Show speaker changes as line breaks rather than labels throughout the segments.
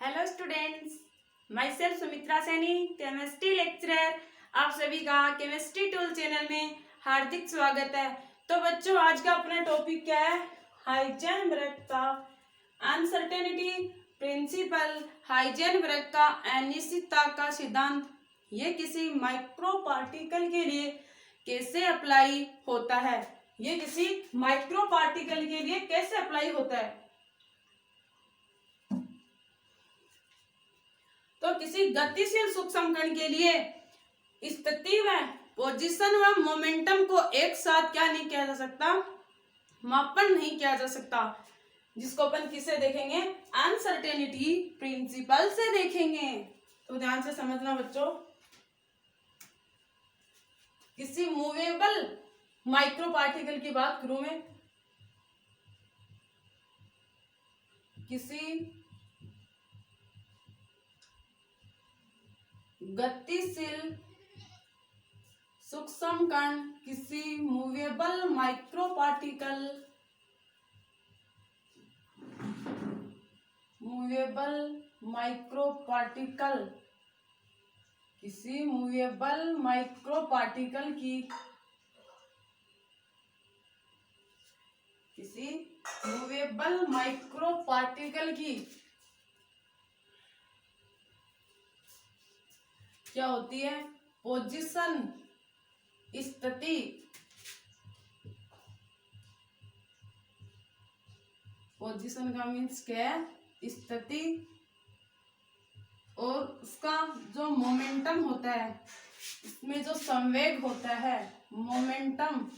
Hello students, my self Sumitra Saini, chemistry lecturer. आप सभी का केमिस्ट्री टूल चैनल में हार्दिक स्वागत है। तो बच्चों, आज का अपना टॉपिक क्या है? हाइजेनबर्ग का अनसर्टेनिटी प्रिंसिपल, हाइजेनबर्ग का अनिश्चितता का सिद्धांत। ये किसी माइक्रो पार्टिकल के लिए कैसे अप्लाई होता है? ये किसी माइक्रो पार्टिकल के लिए कैसे अप्लाई होता है? तो किसी गतिशील सूक्ष्म कण के लिए स्थिति व पोजीशन व मोमेंटम को एक साथ क्या नहीं किया जा सकता? मापन नहीं किया जा सकता, जिसको अपन किसे देखेंगे? अनसर्टेनिटी प्रिंसिपल से देखेंगे। तो ध्यान से समझना बच्चों, किसी मूवेबल माइक्रो पार्टिकल की बात करूं मैं, किसी गतिशील सूक्ष्म कण, किसी movable micro particle, movable micro particle, किसी मूवेबल माइक्रो पार्टिकल की, किसी मूवेबल माइक्रो पार्टिकल की क्या होती है? पोजीशन, स्थिति, पोजीशन का मीन्स क्या है? स्थिति, और उसका जो मोमेंटम होता है, इसमें जो संवेग होता है, मोमेंटम,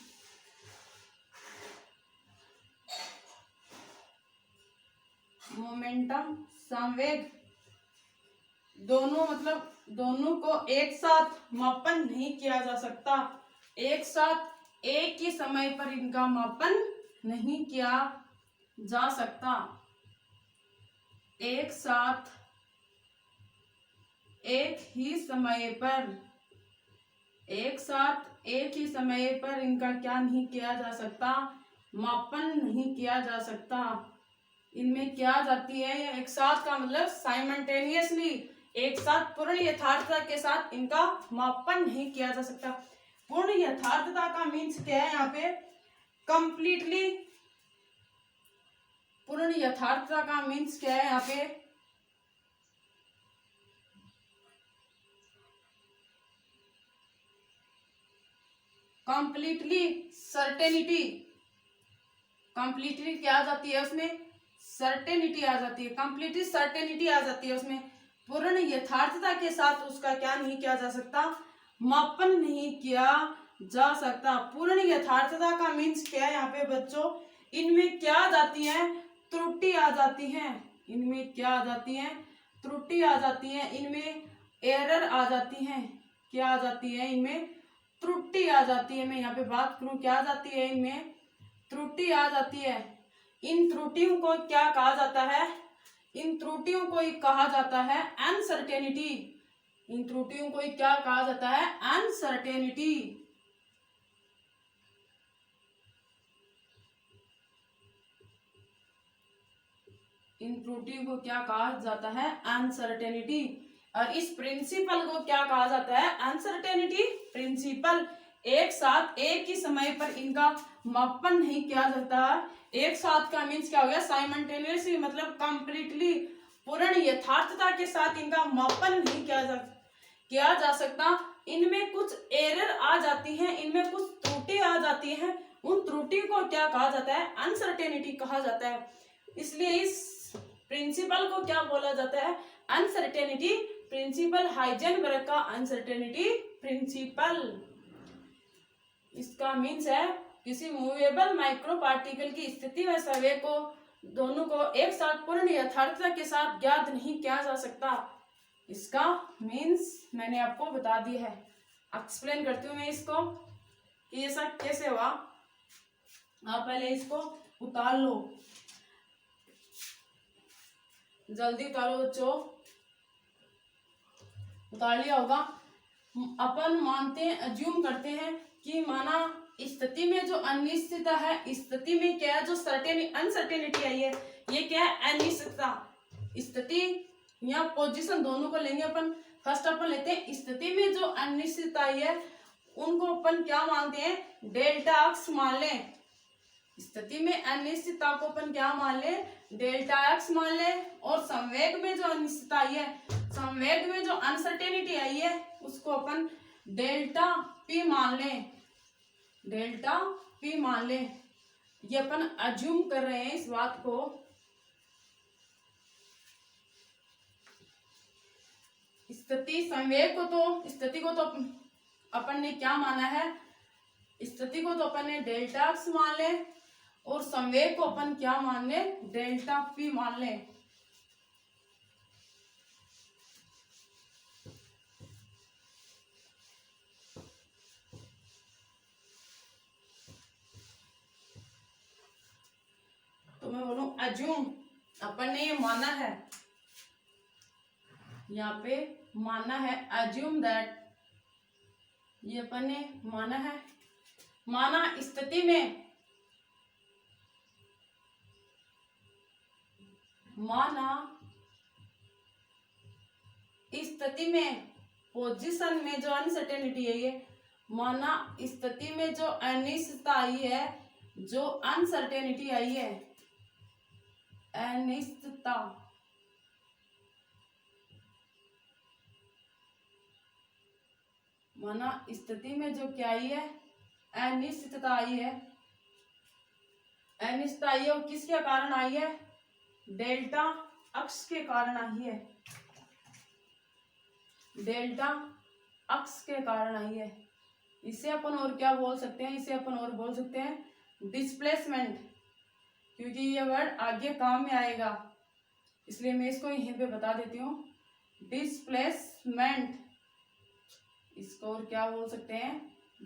मोमेंटम संवेग, दोनों मतलब दोनों को एक साथ मापन नहीं किया जा सकता। एक साथ एक ही समय पर इनका मापन नहीं किया जा सकता। एक साथ एक ही समय पर, एक साथ एक ही समय पर इनका क्या नहीं किया जा सकता? मापन नहीं किया जा सकता। इनमें क्या जाती है? एक साथ का मतलब साइमल्टेनियसली, एक साथ पूर्ण यथार्थता के साथ इनका मापन नहीं किया जा सकता। पूर्ण यथार्थता का मीन्स क्या है यहाँ पे? कंप्लीटली। पूर्ण यथार्थता का मीन्स क्या है यहाँ पे? Completely certainty. कंप्लीटली क्या आ जाती है उसमें? सर्टेनिटी आ जाती है। कंप्लीटली सर्टेनिटी आ जाती है उसमें। पूर्ण यथार्थता के साथ उसका क्या नहीं किया जा सकता? मापन नहीं किया जा सकता। पूर्ण यथार्थता का मीन्स क्या है यहाँ पे बच्चों? इनमें क्या आ जाती है? त्रुटि आ जाती है। इनमें क्या आ जाती है? त्रुटि आ जाती है। इनमें एरर आ जाती है। क्या आ जाती है? इनमें त्रुटि आ जाती है। मैं यहाँ पे बात करूं, क्या आ जाती है? इनमें त्रुटि आ जाती है। इन त्रुटियों को क्या कहा जाता है? इन त्रुटियों को कहा जाता है अनसर्टेनिटी। इन त्रुटियों को क्या कहा जाता है? अनसर्टेनिटी। इन त्रुटियों को क्या कहा जाता है? अनसर्टेनिटी। और इस प्रिंसिपल को क्या कहा जाता है? Uncertainty principle. एक साथ एक ही समय पर इनका मापन नहीं किया जाता। एक साथ का मीन्स क्या हो गया? साइमल्टेनियसली, मतलब कंप्लीटली, पूर्ण यथार्थता के साथ इनका मापन नहीं किया जा सकता। इनमें कुछ एरर आ जाती हैं, इनमें कुछ त्रुटि आ जाती हैं। उन त्रुटि को क्या कहा जाता है? अनसर्टेनिटी कहा जाता है। इसलिए इस प्रिंसिपल को क्या बोला जाता है? Uncertainty principle. हाइजेनबर्ग का अनसर्टेनिटी प्रिंसिपल, इसका मीन्स है किसी मूवेबल माइक्रो पार्टिकल की स्थिति व संवेग को, दोनों को एक साथ पूर्ण यथार्थता के साथ ज्ञात नहीं किया जा सकता। इसका मीन्स मैंने आपको बता दिया है। एक्सप्लेन करती हूँ मैं इसको कि ये सब कैसे हुआ। आप पहले इसको उतार लो, जल्दी उतारो बच्चों। उतार लिया होगा। अपन मानते हैं, अज्यूम करते हैं कि माना स्थिति में जो अनिश्चितता है, स्थिति में क्या है? जो अनसर्टेनिटी आई है, ये क्या है? अनिश्चितता। स्थिति यहाँ पोजीशन दोनों को लेंगे अपन। फर्स्ट अपन लेते हैं स्थिति में जो अनिश्चितता है उनको अपन क्या मानते हैं, डेल्टा एक्स मान लें। स्थिति में अनिश्चितता को अपन क्या मान ले, डेल्टा एक्स मान ले। और संवेग में जो अनिश्चितता आई है, संवेग में जो अनसर्टेनिटी आई है उसको अपन डेल्टा पी मान ले, डेल्टा पी मान ले। ये अपन अज्यूम कर रहे हैं इस बात को। स्थिति संवेग को तो, स्थिति को तो अपन ने क्या माना है, स्थिति को तो अपन ने डेल्टा एक्स मान ले और संवेग को अपन क्या मान ले, डेल्टा पी मान ले। तो मैं बोलूं अज्यूम, अपन ने ये माना है, यहाँ पे माना है अज्यूम दैट, ये अपन ने माना है, माना स्थिति में, माना स्थिति में पोजीशन में जो अनसर्टेनिटी है, ये माना स्थिति में जो अनिश्चितता आई है, जो अनसर्टेनिटी आई है, अनिश्चितता, माना स्थिति में जो क्या आई है, अनिश्चितता आई है, अनिश्चितता आई है और किसके कारण आई है, डेल्टा अक्ष के कारण आई है, डेल्टा अक्ष के कारण आई है। इसे अपन और क्या बोल सकते हैं, इसे अपन और बोल सकते हैं डिस्प्लेसमेंट, क्योंकि ये वर्ड आगे काम में आएगा इसलिए मैं इसको यहीं पे बता देती हूँ, डिस्प्लेसमेंट। इसको और क्या बोल सकते हैं,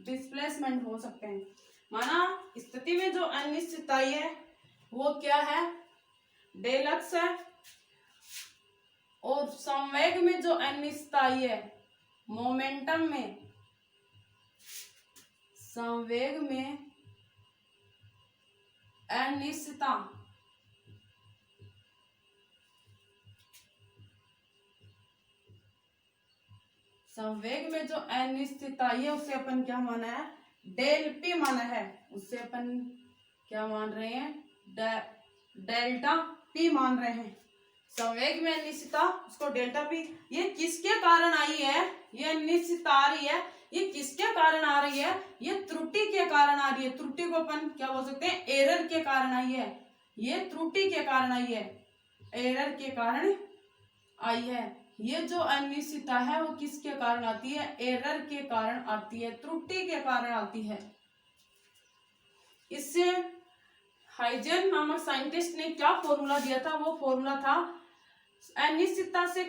डिस्प्लेसमेंट बोल सकते हैं। माना स्थिति में जो अनिश्चितता है वो क्या है, डेल एक्स है, और संवेग में जो अनिश्चितता है, मोमेंटम में, संवेग में अनिश्चितता, संवेग में जो अनिश्चितता है उसे अपन क्या माना है, डेल पी माना है, उससे अपन क्या मान रहे हैं, डेल्टा पी मान रहे हैं। संवेग में अनिश्चितता उसको डेल्टा पी। ये किसके कारण आई है, ये अनिश्चितता आ रही है, ये किसके कारण आ रही है, ये त्रुटि के कारण आ रही है। त्रुटि को अपन क्या बोल सकते हैं, एरर के कारण आई है, ये त्रुटि के कारण आई है, एरर के कारण आई है। ये जो अनिश्चितता है वो किसके कारण आती है, एरर के कारण आती है, त्रुटि के कारण आती है। इससे हाइजेन नामक साइंटिस्ट ने क्या फॉर्मूला दिया था, वो फॉर्मूला था अनिश्चितता से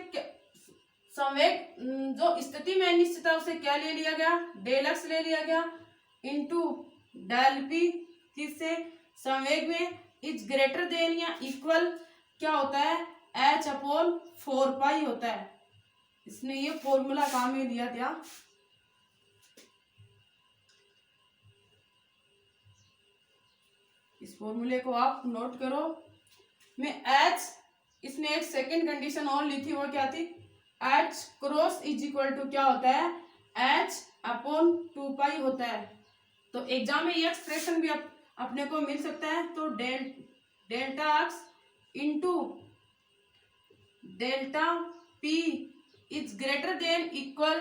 संवेग, जो स्थिति में अनिश्चितता उसे क्या ले लिया गया, डेल एक्स ले लिया गया इंटू डेल पी, किससे, संवेग में इज ग्रेटर देन या इक्वल क्या होता है, एच अपॉन 4 पाई होता है। इसने ये फॉर्मूला काम में दिया था। इस फॉर्मूले को आप नोट करो। में एच, इसने एक सेकंड कंडीशन और ली थी, वो क्या थी, H cross is equal to क्या होता है, एच अपॉन 2 पाई होता है। तो एग्जाम में ये एक्सप्रेशन भी अपने को मिल सकता है। तो delta x into delta P is greater than equal,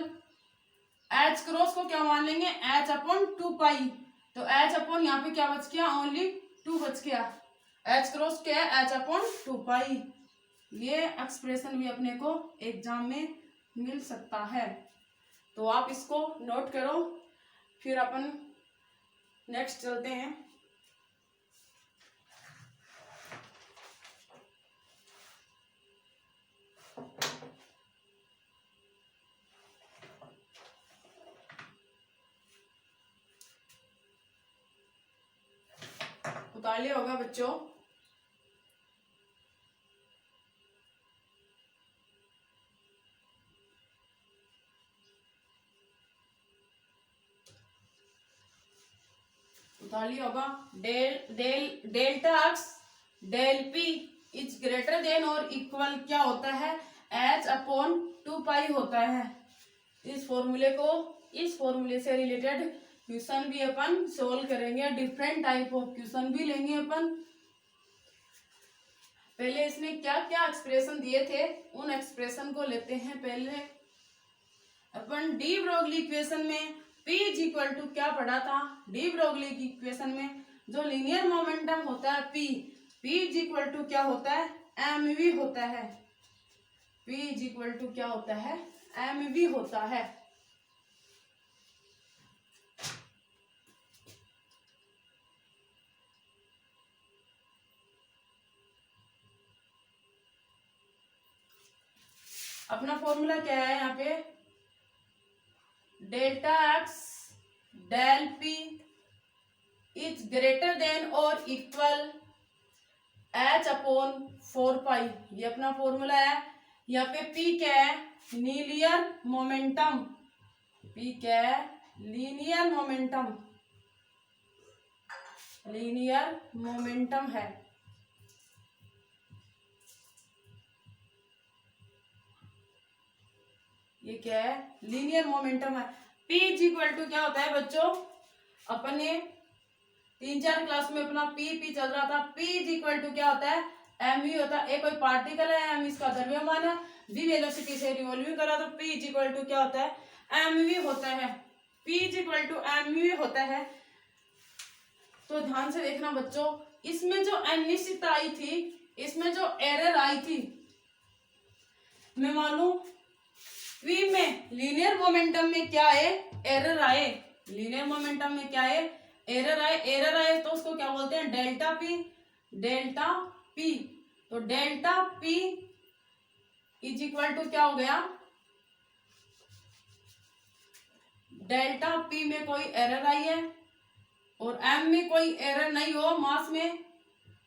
H cross को क्या मान लेंगे, एच अपॉन 2 पाई। तो एच अपॉन यहाँ पे क्या बच गया, ओनली 2 बच गया। एच क्रॉस क्या है, एच अपॉन 2 पाई। ये एक्सप्रेशन भी अपने को एग्जाम में मिल सकता है, तो आप इसको नोट करो। फिर अपन नेक्स्ट चलते हैं। उतार लिया होगा बच्चों। उतार लिया होगा। Delta X del P is greater than और इक्वल क्या होता है, h/2 होता है। इस फॉर्मूले से रिलेटेड क्वेश्चन भी अपन सोल्व करेंगे, डिफरेंट टाइप ऑफ क्वेश्चन भी लेंगे अपन। पहले इसमें क्या क्या एक्सप्रेशन दिए थे उन एक्सप्रेशन को लेते हैं। पहले अपन डी ब्रोगली इक्वेशन में P इज इक्वल टू क्या पढ़ा था। डी ब्रोगली की इक्वेशन में जो लीनियर मोमेंटम होता है P इज इक्वल टू क्या होता है, mv होता है। P इज इक्वल टू क्या होता है, mv होता है। अपना फॉर्मूला क्या है यहाँ पे, delta X del P is greater than और इक्वल h/4 ये अपना फॉर्मूला है। यहाँ पे P क्या है, लीनियर मोमेंटम। P क्या है, लीनियर मोमेंटम है। ये क्या है, लीनियर मोमेंटम है। P इज इक्वल टू क्या होता है बच्चों, अपने 3-4 क्लास में अपना P चल रहा था। P इज इक्वल टू क्या होता है, mv होता है। एक कोई पार्टिकल है, m इसका द्रव्यमान है, v वेलोसिटी से रिवॉल्विंग कर रहा था। P इज इक्वल टू क्या होता है, mv होता है। P is equal to mv होता है। तो ध्यान से देखना बच्चों, इसमें जो अनिश्चितता आई थी, इसमें जो एरर आई थी, मैं मालूम P में लीनियर मोमेंटम में क्या है, एरर आए। लीनियर मोमेंटम में क्या है, एरर आए तो उसको क्या बोलते हैं, डेल्टा पी। तो delta P is equal to क्या हो गया, डेल्टा पी में कोई एरर आई है और एम में कोई एरर नहीं हो मास में,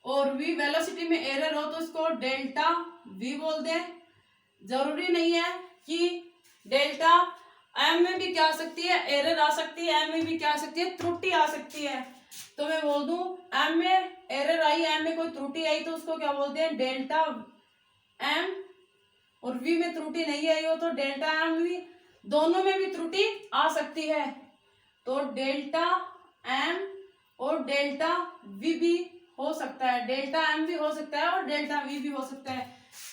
और वी वेलोसिटी में एरर हो तो उसको डेल्टा वी बोल दें। जरूरी नहीं है कि डेल्टा एम में भी क्या आ सकती है, एरर आ सकती है, एम में भी क्या आ सकती है, त्रुटि आ सकती है। तो मैं बोल दूं एम में एरर आई, एम में कोई त्रुटि आई तो उसको क्या बोलते हैं, डेल्टा एम। और वी में त्रुटि नहीं आई हो तो डेल्टा एम वी। दोनों में भी त्रुटि आ सकती है तो डेल्टा एम और डेल्टा वी भी हो सकता है, डेल्टा एम भी हो सकता है और डेल्टा वी भी हो सकता है।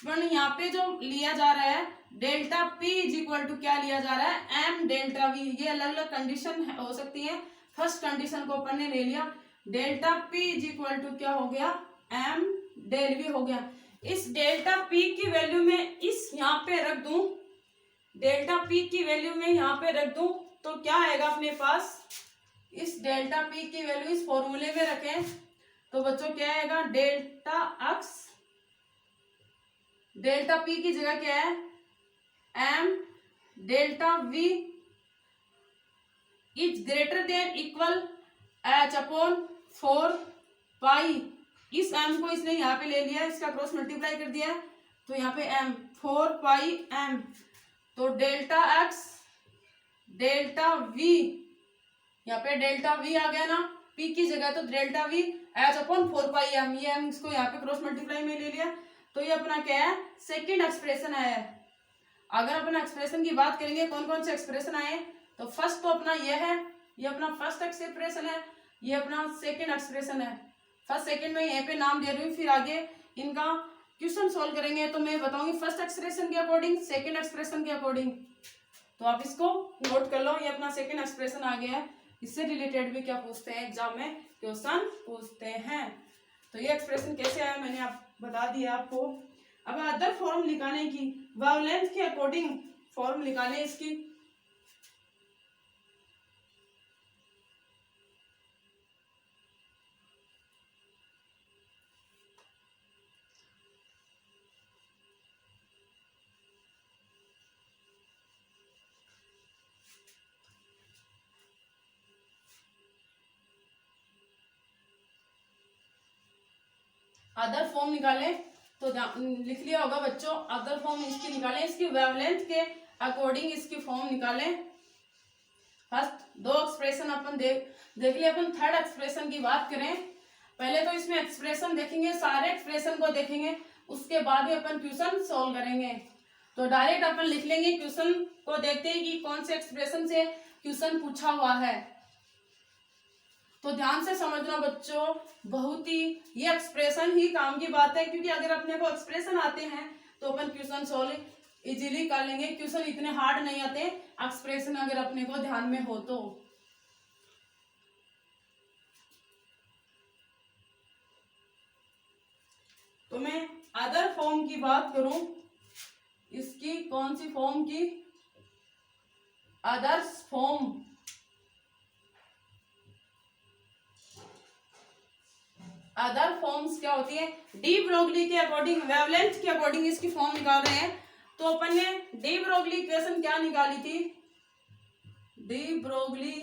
पर यहाँ पे जो लिया जा रहा है delta P is equal to क्या लिया जा रहा है, एम डेल्टा वी। ये अलग अलग कंडीशन हो सकती है। फर्स्ट कंडीशन को अपन ने ले लिया, delta P is equal to क्या हो गया, एम डेल वी हो गया। इस डेल्टा पी की वैल्यू में इस यहाँ पे रख दूं, डेल्टा पी की वैल्यू में यहाँ पे रख दूं तो क्या आएगा अपने पास, इस डेल्टा पी की वैल्यू इस फॉर्मूले में रखें तो बच्चों क्या आएगा, डेल्टा एक्स, डेल्टा पी की जगह क्या है, M delta V is greater than equal h/4 pi. इस m को इसने यहाँ पे ले लिया, इसका क्रॉस मल्टीप्लाई कर दिया तो यहाँ पे m 4 पाई m। तो डेल्टा एक्स डेल्टा वी, यहाँ पे डेल्टा वी आ गया ना, p की जगह तो delta we h/4 pi m। ये m इसको यहाँ पे क्रॉस मल्टीप्लाई में ले लिया तो ये अपना क्या है, सेकेंड एक्सप्रेशन है। अगर अपन एक्सप्रेशन की बात करेंगे कौन कौन से एक्सप्रेशन आए, तो फर्स्ट तो अपना ये है, ये अपना फर्स्ट एक्सप्रेशन है, ये अपना सेकंड एक्सप्रेशन है। फर्स्ट सेकंड में यहाँ पे नाम दे रही हूँ, फिर आगे इनका क्वेश्चन सॉल्व करेंगे तो मैं बताऊंगी फर्स्ट एक्सप्रेशन के अकॉर्डिंग, सेकंड एक्सप्रेशन के अकॉर्डिंग। तो आप इसको नोट कर लो, ये अपना सेकंड एक्सप्रेशन आ गया है। इससे रिलेटेड भी क्या पूछते हैं एग्जाम में, क्वेश्चन पूछते हैं। तो ये एक्सप्रेशन कैसे आया मैंने आप बता दिया आपको। अब अदर फॉर्म निकालने की, वेवलेंथ के अकॉर्डिंग फॉर्म निकालें इसकी। अदर फॉर्म निकालें तो लिख लिया होगा बच्चों, अदर फॉर्म इसकी निकालें, इसकी वेवलेंथ के अकॉर्डिंग इसकी फॉर्म निकालें। फर्स्ट दो एक्सप्रेशन अपन देख लिया। अपन थर्ड एक्सप्रेशन की बात करें, पहले तो इसमें एक्सप्रेशन देखेंगे, सारे एक्सप्रेशन को देखेंगे, उसके बाद ही अपन क्वेश्चन सॉल्व करेंगे। तो डायरेक्ट अपन लिख लेंगे, क्वेश्चन को देखते हैं कि कौन से एक्सप्रेशन से क्वेश्चन पूछा हुआ है। तो ध्यान से समझना बच्चों, बहुत ही ये एक्सप्रेशन ही काम की बात है, क्योंकि अगर अपने को एक्सप्रेशन आते हैं तो अपन क्वेश्चन सॉल्व इजीली कर लेंगे। क्वेश्चन इतने हार्ड नहीं आते एक्सप्रेशन अगर अपने को ध्यान में हो तो मैं अदर फॉर्म की बात करूं, इसकी कौन सी फॉर्म की, अदर्स फॉर्म। अदर फॉर्म्स क्या होती है, डी ब्रोगली के अकॉर्डिंग, वेवलेंथ के अकॉर्डिंग इसकी फॉर्म निकाल रहे हैं। तो अपन ने डी ब्रोगली इक्वेशन क्या निकाली थी, डी ब्रोगली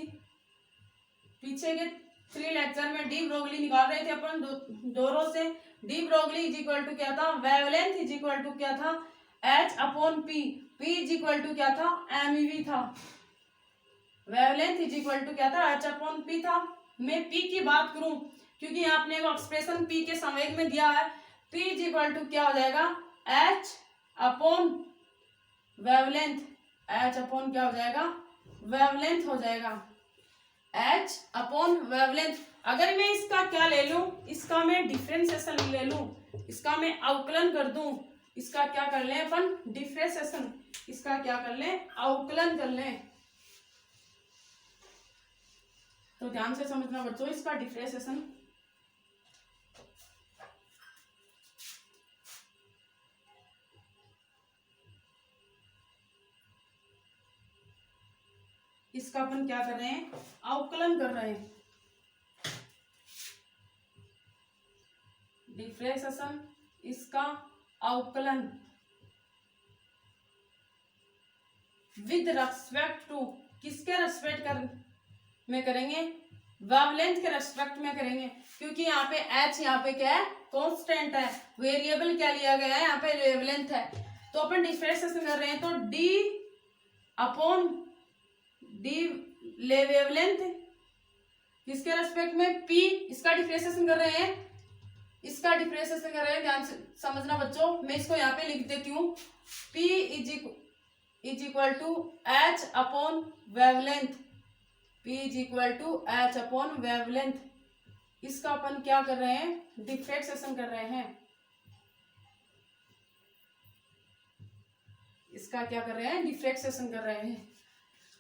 पीछे के 3 लेक्चर में डी ब्रोगली निकाल रहे थे अपन दो रो से। De Broglie is equal to क्या था, वेवलेंथ इज इक्वल टू क्या था, H upon P, P is equal to क्या था, एमईवी था। वेवलेंथ इज इक्वल टू क्या था, एच अपॉन पी था। मैं पी की बात करूं, क्योंकि यहाँ अपने को एक्सप्रेशन पी के संवेग में दिया है, पी इज इक्वल टू क्या हो जाएगा, H upon wavelength, H upon क्या हो जाएगा, वेवलेंथ हो जाएगा, एच अपॉन वेवलेंथ। अगर मैं इसका क्या ले लूं, इसका मैं डिफरेंशिएशन ले लूं, इसका मैं अवकलन कर दूं, इसका क्या कर लें अपन, डिफरेंशिएशन, इसका क्या कर लें, अवकलन कर लें। तो ध्यान से समझना बच्चों, इसका डिफरेंशिएशन, इसका अपन क्या कर रहे हैं, अवकलन कर रहे हैं। डिफरेंशिएशन, इसका अवकलन विद रेस्पेक्ट टू, किसके रेस्पेक्ट कर में करेंगे, वेवलेंथ के रेस्पेक्ट में करेंगे, क्योंकि यहाँ पे h यहाँ पे क्या है, कांस्टेंट है, वेरिएबल क्या लिया गया है यहाँ पे, वेवलेंथ है। तो अपन डिफरेंशिएशन कर रहे हैं, तो d अपॉन डी ले वेवलेंथ किसके रेस्पेक्ट में, p, इसका डिफरेंशिएशन कर रहे हैं, इसका डिफरेंशिएशन कर रहे हैं। ध्यान से समझना बच्चों, मैं इसको यहाँ पे लिख देती हूँ, p is equal to H upon wavelength, p is equal to H upon wavelength. इसका अपन क्या कर रहे हैं, डिफरेंशिएशन कर रहे हैं, इसका क्या कर रहे हैं, डिफरेंशिएशन कर रहे हैं।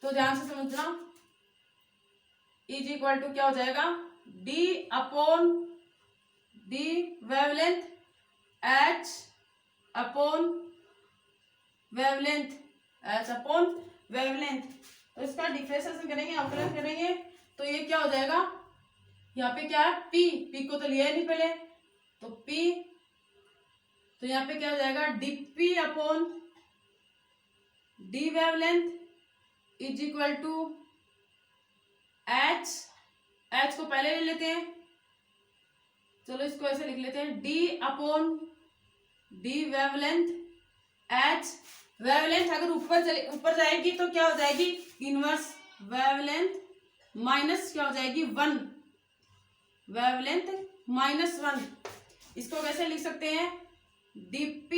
तो ध्यान से समझना, इज इक्वल टू क्या हो जाएगा, d upon D wavelength, h upon wavelength, h upon wavelength. तो इसका डिफरेंशिएशन करेंगे, अवकलन करेंगे, तो ये क्या हो जाएगा, यहाँ पे क्या है, p, p को तो लिया ही नहीं पहले, तो p, तो यहाँ पे क्या हो जाएगा, dp upon D wavelength is equal to h, h को पहले ले लेते हैं, चलो इसको ऐसे लिख लेते हैं, d upon D wavelength, h wavelength अगर ऊपर जाएगी तो क्या हो जाएगी, इनवर्स वेवलेंथ माइनस क्या हो जाएगी, 1, वेवलेंथ -1। इसको कैसे लिख सकते हैं, dp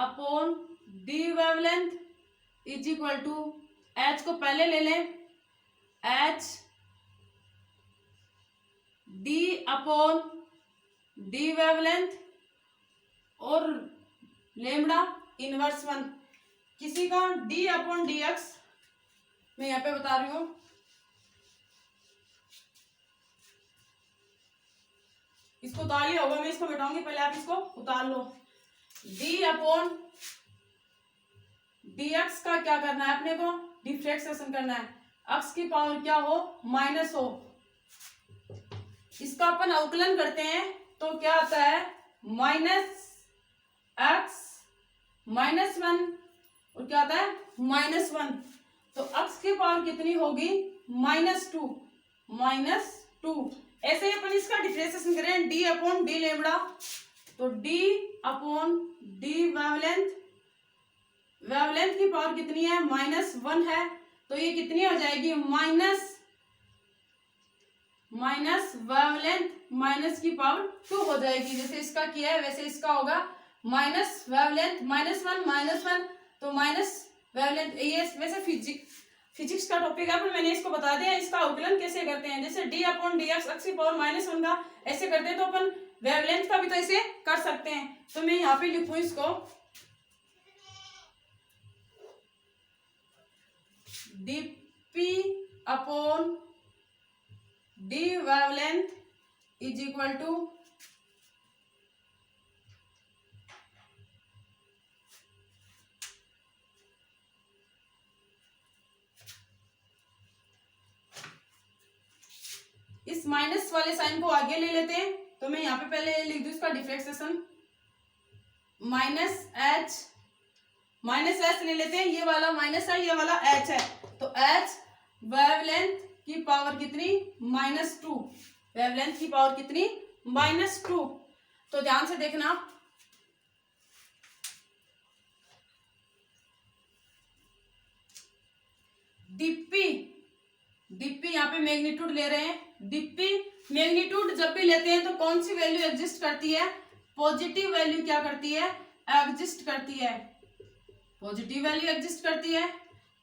upon D wavelength is equal to, h को पहले ले लें, h d upon D wavelength और लेमडा इनवर्स 1। किसी का d अपॉन डी एक्स मैं यहाँ पे बता रही हूँ, इसको उतार लिया होगा, मैं इसको मिटाऊंगी, पहले आप इसको उतार लो। d अपॉन डी एक्स का क्या करना है अपने को, डिफरेंशिएशन करना है, x की पावर क्या हो, माइनस हो। इसका अपन अवकलन करते हैं तो क्या आता है, -x -1 और क्या आता है, -1। तो x की पावर कितनी होगी, -2। ऐसे ही अपन इसका डिफरेंशिएशन करें, d अपॉन डी लेमडा, तो d अपॉन डी वेवलेंथ की पावर कितनी है, -1 है, तो ये कितनी हो जाएगी, माइनस वेवलेंथ माइनस की पावर 2 हो जाएगी। जैसे इसका किया है वैसे इसका होगा, माइनस वेवलेंथ -1 -1 तो माइनस वेवलेंथ, ये वैसे फिजिक्स का टॉपिक है पर मैंने इसको बता दिया। इसका अवकलन कैसे करते हैं, जैसे D upon D x x की पावर -1 का ऐसे करते हैं, तो अपन वेवलेंथ का भी तो ऐसे कर सकते हैं। तो मैं यहाँ पे लिखूं इसको dp upon D wavelength is equal to इस माइनस वाले साइन को आगे ले लेते हैं। तो मैं यहाँ पे पहले लिख दूं इसका डिफ्रेक्सेशन, माइनस एच ले लेते हैं। ये वाला माइनस है, ये वाला एच है, तो एच वेवलेंथ की पावर कितनी -2, वेवलेंथ की पावर कितनी -2। तो ध्यान से देखना, डीपी यहाँ पे मैग्नीट्यूड ले रहे हैं। डीपी मैग्नीट्यूड जब भी लेते हैं तो कौन सी वैल्यू एग्जिस्ट करती है, पॉजिटिव वैल्यू क्या करती है, एग्जिस्ट करती है, पॉजिटिव वैल्यू एग्जिस्ट करती है।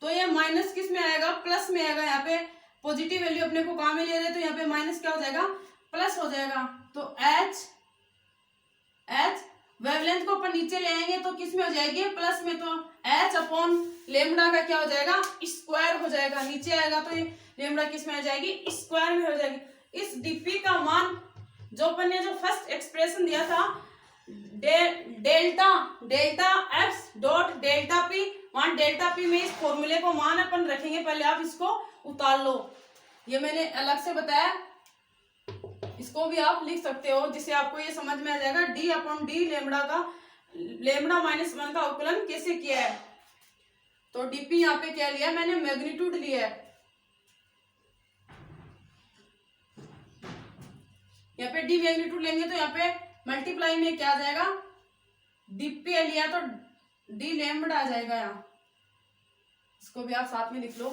तो ये माइनस किस में आएगा, प्लस में आएगा। यहाँ पे पॉजिटिव वैल्यू अपने को कहाँ में ले रहे हैं, तो यहाँ पे माइनस क्या हो जाएगा, प्लस हो जाएगा। तो एच वेवलेंथ को अपन नीचे ले आएंगे तो किस में हो जाएगी, प्लस में। तो एच अपॉन लेमडा का क्या हो जाएगा, स्क्वायर हो जाएगा। नीचे आएगा तो ये लेमडा किस में आ जाएगी, स्क्वायर में हो जाएगी। इस डीपी का मान जो अपन ने जो फर्स्ट एक्सप्रेशन दिया था, delta X dot delta P, मान डेल्टा पी में इस फॉर्मूले को मान अपन रखेंगे। पहले आप इसको उतार लो, ये मैंने अलग से बताया, इसको भी आप लिख सकते हो जिससे आपको ये समझ में आ जाएगा डी अपॉन डी लेमडा -1 का अवकलन कैसे किया है। तो डीपी यहाँ पे क्या लिया मैंने, मैग्नीट्यूड लिया है। यहाँ पे डी मैग्नीट्यूड लेंगे तो यहाँ पे मल्टीप्लाई में क्या आ जाएगा, डीपी लिया तो डी लेमडा आ जाएगा। यहाँ इसको भी आप साथ में लिख लो।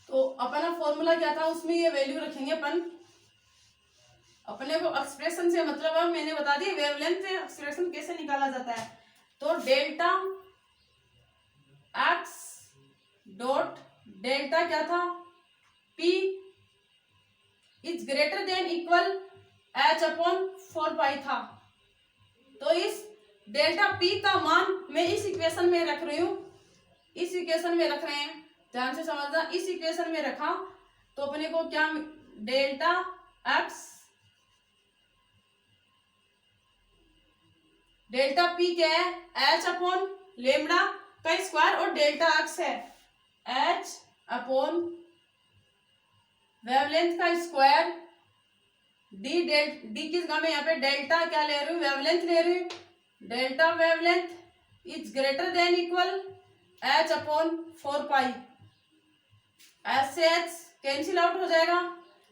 तो अपना फॉर्मूला क्या था, उसमें ये वैल्यू रखेंगे अपन। अपने को एक्सप्रेशन से मतलब है, मैंने बता दी वेवलेंथ से एक्सप्रेशन कैसे निकाला जाता है। तो डेल्टा एक्स डॉट डेल्टा क्या था, P is greater than equal H upon 4 पाई था। तो इस डेल्टा पी का मान मैं इस इक्वेशन में रख रही हूं, इस इक्वेशन में रख रहे हैं, ध्यान से समझना। इस इक्वेशन में रखा तो अपने को क्या, डेल्टा एक्स डेल्टा पी क्या है, एच अपॉन लेमडा का स्क्वायर, और डेल्टा एक्स है एच अपॉन वेवलेंथ का स्क्वायर, डी किस में यहाँ पे डेल्टा क्या ले रही हूँ, वेवलेंथ ले रही हूँ। Delta wavelength is greater than equal H upon 4 pi. H से एच कैंसिल आउट हो जाएगा।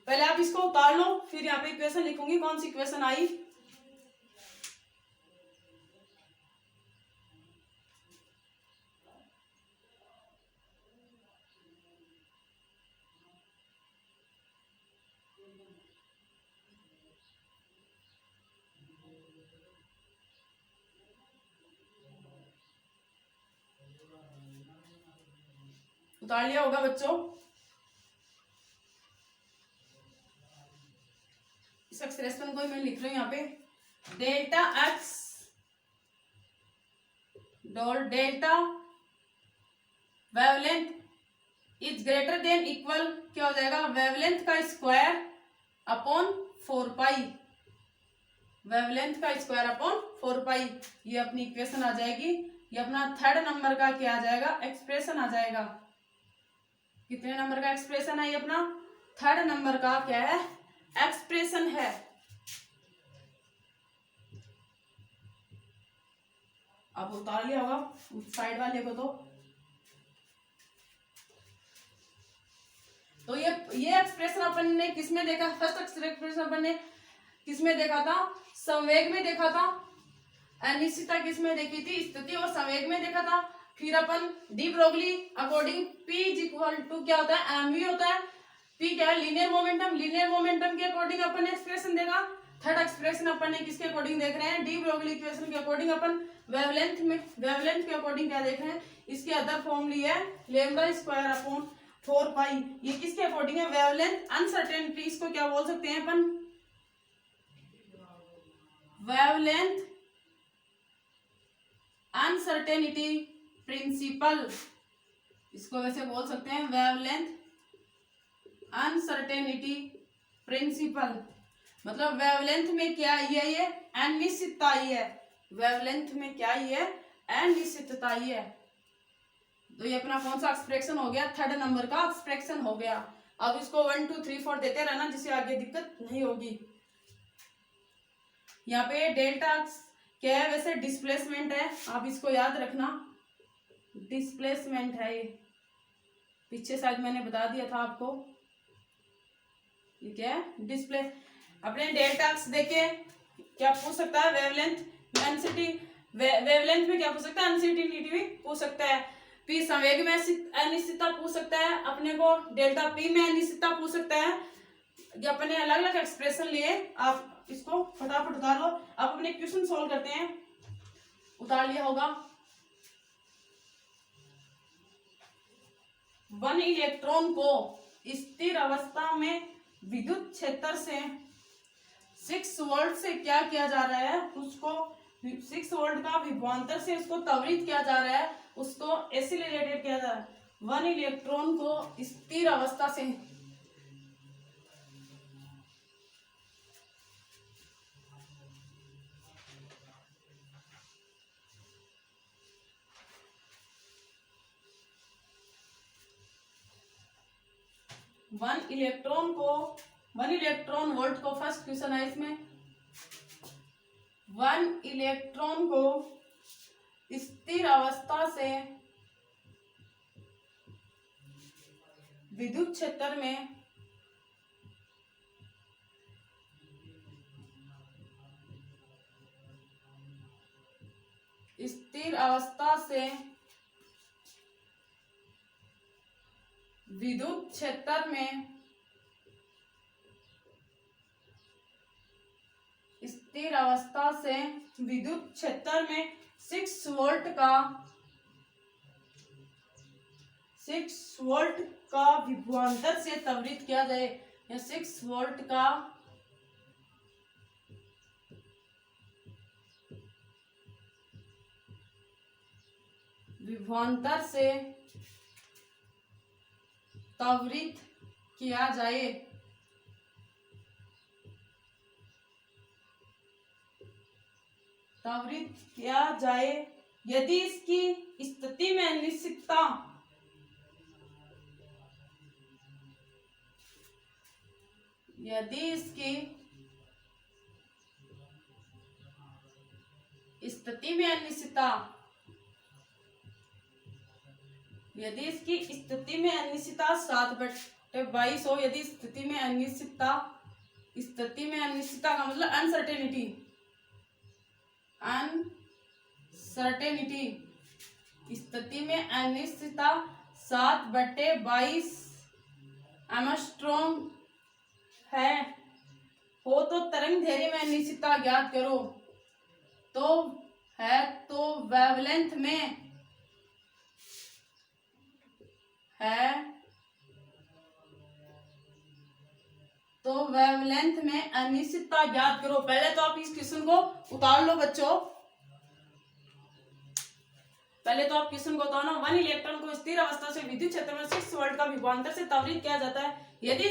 पहले आप इसको उतार लो, फिर यहाँ पे इक्वेशन लिखूंगी, कौन सी इक्वेशन आई। उतार लिया होगा बच्चों। इस एक्सप्रेशन को मैं लिख रही हूं यहाँ पे, delta X dot delta wavelength is greater than equal क्या हो जाएगा, वेवलेंथ का स्क्वायर अपॉन 4 पाई, वेवलेंथ का स्क्वायर अपॉन 4 पाई। ये अपनी इक्वेशन आ जाएगी। ये अपना थर्ड नंबर का क्या आ जाएगा, एक्सप्रेशन आ जाएगा। कितने नंबर का एक्सप्रेशन है ये, अपना थर्ड नंबर का क्या है, एक्सप्रेशन है। अब उतार लिया होगा साइड वाले को। तो ये एक्सप्रेशन अपन ने किसमें देखा, फर्स्ट एक्सप्रेशन अपन ने किसमें देखा था, संवेग में देखा था। अनिश्चितता किसमें देखी थी, स्थिति और संवेग में देखा था। फिर अपन de Broglie according p is equal to क्या होता है, एमवी होता है। पी क्या है, लीनियर मोमेंटम, लीनियर मोमेंटम के अकॉर्डिंग अपन ने एक्सप्रेशन देखा। थर्ड एक्सप्रेशन अपन ने किसके अकॉर्डिंग देख रहे हैं, डी ब्रोगली इक्वेशन के अकॉर्डिंग अपन वेवलेंथ के अकॉर्डिंग क्या देख रहे हैं, इसकी अदर फॉर्म ली है लैम्डा स्क्वायर अपॉन 4 पाई। ये किसके अकॉर्डिंग है, वेवलेंथ अनसर्टेनिटी, इसको क्या बोल सकते हैं अपन, वेवलेंथ अनसर्टेनिटी प्रिंसिपल, इसको वैसे बोल सकते हैं वेवलेंथ अनसर्टेनिटी प्रिंसिपल। मतलब वेवलेंथ में क्या आई है, ये अनिश्चितता आई है, वेवलेंथ में क्या आई है, अनिश्चितता आई है। तो ये अपना कौन सा एक्सप्रेशन हो गया, थर्ड नंबर का एक्सप्रेशन हो गया। अब इसको 1 2 3 4 देते रहना जिससे आगे दिक्कत नहीं होगी। यहाँ पे डेल्टा क्या है, वैसे डिस्प्लेसमेंट है, आप इसको याद रखना, डिस्प्लेसमेंट है ये, पीछे शायद मैंने बता दिया था आपको, ये क्या है डिस्प्ले। अपने डेल्टा देखे क्या पूछ सकता है, वेवलेंथ एनसीटी, वेवलेंथ में क्या पूछ सकता है, अनसर्टेनिटी भी पूछ सकता है, पी संवेग में अनिश्चितता पूछ सकता है, अपने को डेल्टा पी में अनिश्चितता पूछ सकता है। ये अपने अलग अलग एक्सप्रेशन लिए, आप इसको फटाफट उतार लो। अब अपने क्वेश्चन सोल्व करते हैं, उतार लिया होगा। 1 इलेक्ट्रॉन को स्थिर अवस्था में विद्युत क्षेत्र से 6 वोल्ट से क्या किया जा रहा है, उसको 6 वोल्ट का विभवांतर से उसको त्वरित किया जा रहा है, उसको एक्सीलरेटेड किया जा रहा है। 1 इलेक्ट्रॉन को स्थिर अवस्था से 1 इलेक्ट्रॉन वोल्ट को, फर्स्ट क्वेश्चन है इसमें, 1 इलेक्ट्रॉन को स्थिर अवस्था से विद्युत क्षेत्र में स्थिर अवस्था से विद्युत क्षेत्र में स्थिर अवस्था से विद्युत क्षेत्र में 6 वोल्ट का विभवांतर से त्वरित किया जाए, या 6 वोल्ट का विभवांतर से त्वरित किया जाए। त्वरित किया जाए यदि इसकी स्थिति में अनिश्चितता यदि इसकी स्थिति में अनिश्चितता यदि इसकी स्थिति में अनिश्चितता 7/22 हो, यदि स्थिति में अनिश्चितता का मतलब अनसर्टेनिटी स्थिति में अनिश्चितता 7/22 एंगस्ट्रॉम है हो तो तरंग दैर्घ्य में अनिश्चितता ज्ञात करो। तो वेवलेंथ में अनिश्चितता ज्ञात करो। पहले तो आप इस क्वेश्चन को उतार लो बच्चों, पहले तो आप क्वेश्चन को उतारो। 1 इलेक्ट्रॉन को स्थिर अवस्था से विद्युत क्षेत्र में 6 वोल्ट का विभवांतर से त्वरित किया जाता है। यदि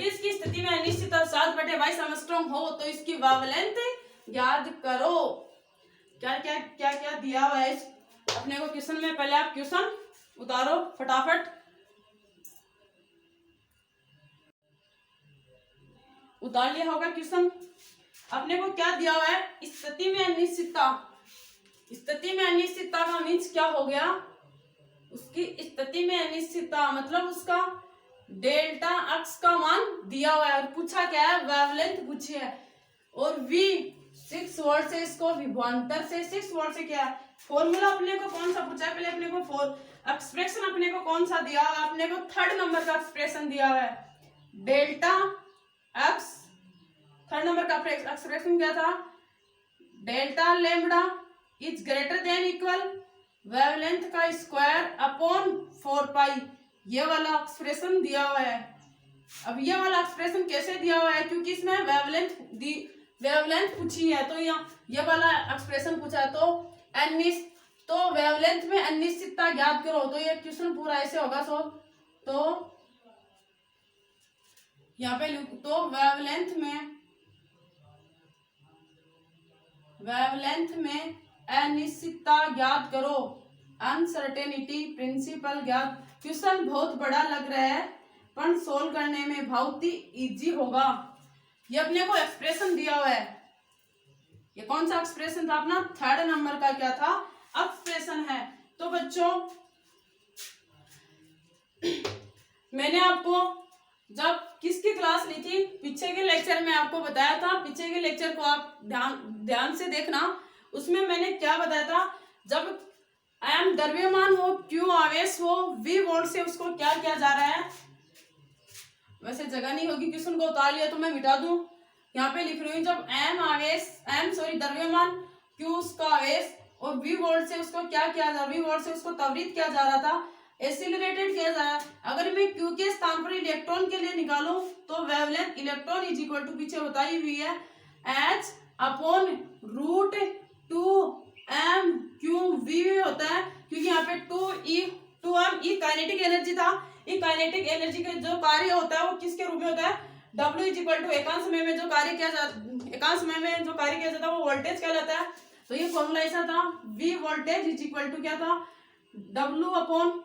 इसकी स्थिति में अनिश्चितता 7/22 एंगस्ट्रॉम हो तो इसकी वेवलेंथ ज्ञात करो। क्या क्या क्या क्या दिया हुआ है अपने को क्वेश्चन में, पहले आप क्वेश्चन उतारो फटाफट। उतार लिया होगा क्वेश्चन। अपने को क्या दिया हुआ है, स्थिति में अनिश्चितता का मीन्स क्या हो गया, उसकी स्थिति में अनिश्चितता मतलब उसका डेल्टा अक्स का मान दिया हुआ है और पूछा क्या है, वेवलेंथ पूछी है। और v 6 वोल्ट से इसको विभवांतर से 6 वोल्ट से क्या है, फॉर्मूला अपने को कौन सा पूछा है, पहले अपने को एक्सप्रेशन अपने को कौन सा दिया हुआ है, अपने को 3rd नंबर का एक्सप्रेशन दिया हुआ है, डेल्टा एक्स थर्ड नंबर का एक्सप्रेशन क्या था, delta lambda is greater than equal wavelength का स्क्वायर अपॉन 4 पाई। ये वाला एक्सप्रेशन दिया हुआ है। अब ये वाला एक्सप्रेशन कैसे दिया हुआ है, क्योंकि इसमें वेवलेंथ पूछी है, तो ये वाला एक्सप्रेशन पूछा है, तो वेवलेंथ में अनिश्चितता ज्ञात करो। तो ये क्वेश्चन पूरा ऐसे होगा। तो यहाँ पे तो वेवलेंथ में अनिश्चितता ज्ञात करो, अनसर्टेनिटी प्रिंसिपल ज्ञात। क्वेश्चन बहुत बड़ा लग रहा है पर सोल्व करने में बहुत ही इजी होगा। ये अपने को एक्सप्रेशन दिया हुआ है। ये कौन सा एक्सप्रेशन था अपना, थर्ड नंबर का क्या था, एक्सप्रेशन है। तो बच्चों मैंने आपको जब किसकी क्लास ली थी, पीछे के लेक्चर में आपको बताया था, पीछे के लेक्चर को आप ध्यान से देखना। उसमें मैंने क्या बताया था, जब एम द्रव्यमान हो, क्यू आवेश हो, वी वोल्ट से उसको क्या किया जा रहा है। वैसे जगह नहीं होगी, क्वेश्चन को उतार लिया तो मैं मिटा दूं। यहाँ पे लिख रही हूँ, जब द्रव्यमान, क्यू उसका आवेश और वी वोल्ट से उसको क्या किया जा, वी वोल्ट से उसको त्वरित किया जा रहा था, एक्सीलरेटेड किया जा रहा है। अगर मैं क्यू के स्थान पर इलेक्ट्रॉन के लिए निकालूं तो wavelength electron is equal to, पीछे बताई हुई है, एच अपॉन रूट 2m/q_v होता है, क्योंकि यहाँ पे 2m काइनेटिक एनर्जी था। ये काइनेटिक एनर्जी का जो कार्य होता है वो किसके रूप में होता है, W इज इक्वल टू एकांश समय में जो कार्य किया जाता है वो वोल्टेज कहलाता है। तो ये फॉर्मूला ऐसा था, V voltage is equal to क्या था, W upon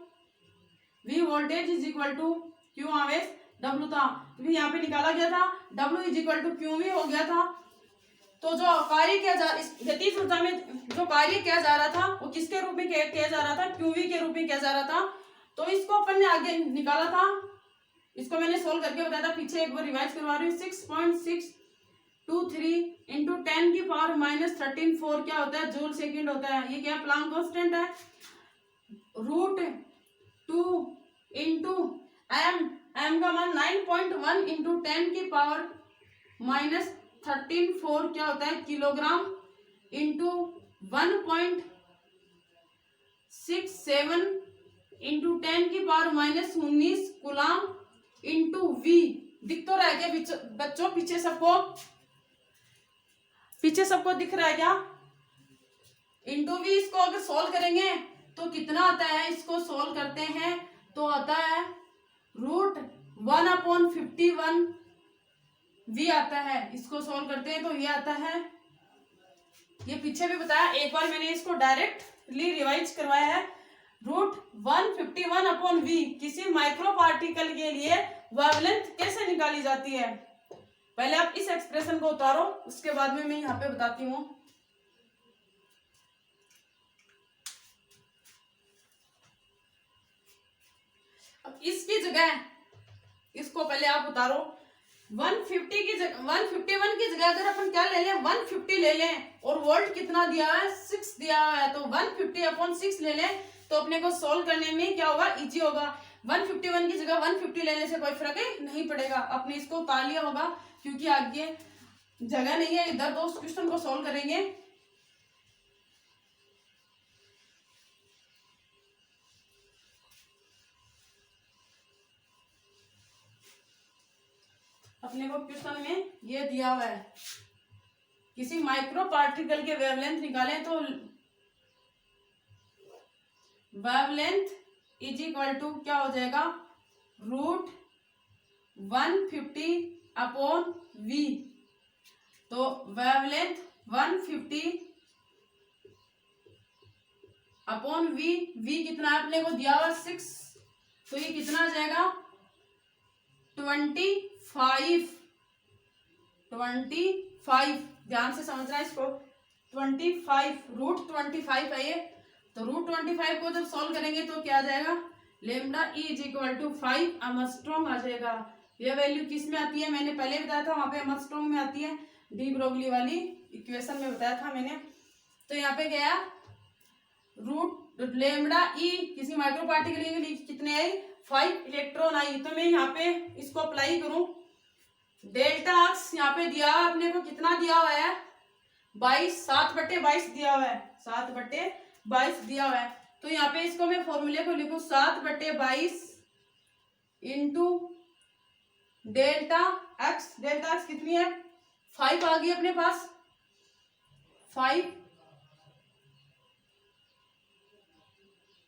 V voltage is equal to Q आवेश W था, क्योंकि यहाँ पे निकाला गया था W is equal to QV हो गया था। तो जो कार्य किया जा, इस गतिज ऊर्जा में जो कार्य किया जा रहा था वो किसके रूप में किया जा रहा था, QV के रूप में किया जा रहा था। तो इसको अपन ने आगे निकाला था, इसको मैंने सोल्व करके बताया था, पीछे एक बार रिवाइज करवा रही हूँ। 6.623 इंटू 10 की पावर -13 क्या होता है, जूल सेकंड होता है। ये क्या प्लांक कांस्टेंट है, रूट 2 इंटू एम का मान 9.1 इंटू 10 की पावर -13 क्या होता है, किलोग्राम, इंटू 1.67 इंटू 10 की पावर -19 कूलाम, इंटू वी। दिख तो रहा है क्या बच्चों, पीछे सबको दिख रहा है क्या, इंटू वी। इसको अगर सोल्व करेंगे तो कितना आता है, इसको सोल्व करते हैं तो आता है √1/51 वी आता है। इसको सोल्व करते हैं तो ये आता है, ये पीछे भी बताया, एक बार मैंने इसको डायरेक्टली रिवाइज करवाया है। √151/V किसी माइक्रो पार्टिकल के लिए वेवलेंथ कैसे निकाली जाती है। पहले आप इस एक्सप्रेशन को उतारो, उसके बाद में मैं यहाँ पे बताती हूँ। अब इसकी जगह इसको पहले आप उतारो, 150 की जगह 151 की जगह अगर अपन क्या ले लें, 150 ले लें, और वोल्ट कितना दिया है, 6 दिया हुआ है, तो 150/6 ले लें तो अपने को सोल्व करने में क्या होगा, इजी होगा। 151 की जगह 150 लेने से कोई फर्क नहीं पड़ेगा, आपने इसको उतार लिया होगा, क्योंकि आगे जगह नहीं है, इधर दो क्वेश्चन को सोल्व करेंगे। अपने को क्वेश्चन में ये दिया हुआ है, किसी माइक्रो पार्टिकल के वेवलेंथ निकालें तो वेवलेंथ इज इक्वल टू क्या हो जाएगा, √150/V। तो वेवलेंथ 150/V, V कितना है अपने को दिया हुआ 6, तो ये कितना आ जाएगा 25। ध्यान से समझना है इसको, 25 √25 है ये। तो √25 को जब सॉल्व करेंगे तो क्या आ जाएगा, lambda E is equal to 5 angstrom आ जाएगा। यह वैल्यू किस में आती है, मैंने पहले बताया था, वहां पे एंगस्ट्रॉम में आती है, डी ब्रोगली वाली इक्वेशन में बताया था मैंने। तो यहाँ पे गया लेमडा E किसी माइक्रो पार्टिकल के लिए कितने आई, 5 इलेक्ट्रॉन आई। तो मैं यहाँ पे इसको अप्लाई करूं, डेल्टा अक्स यहाँ पे दिया हुआ अपने को, कितना दिया हुआ है 22, 7/22 दिया हुआ है, 7/22 दिया हुआ है। तो यहाँ पे इसको मैं फॉर्मूले को लिखूं 7/22 into delta x. Delta x कितनी है 5 आ गई अपने पास, 5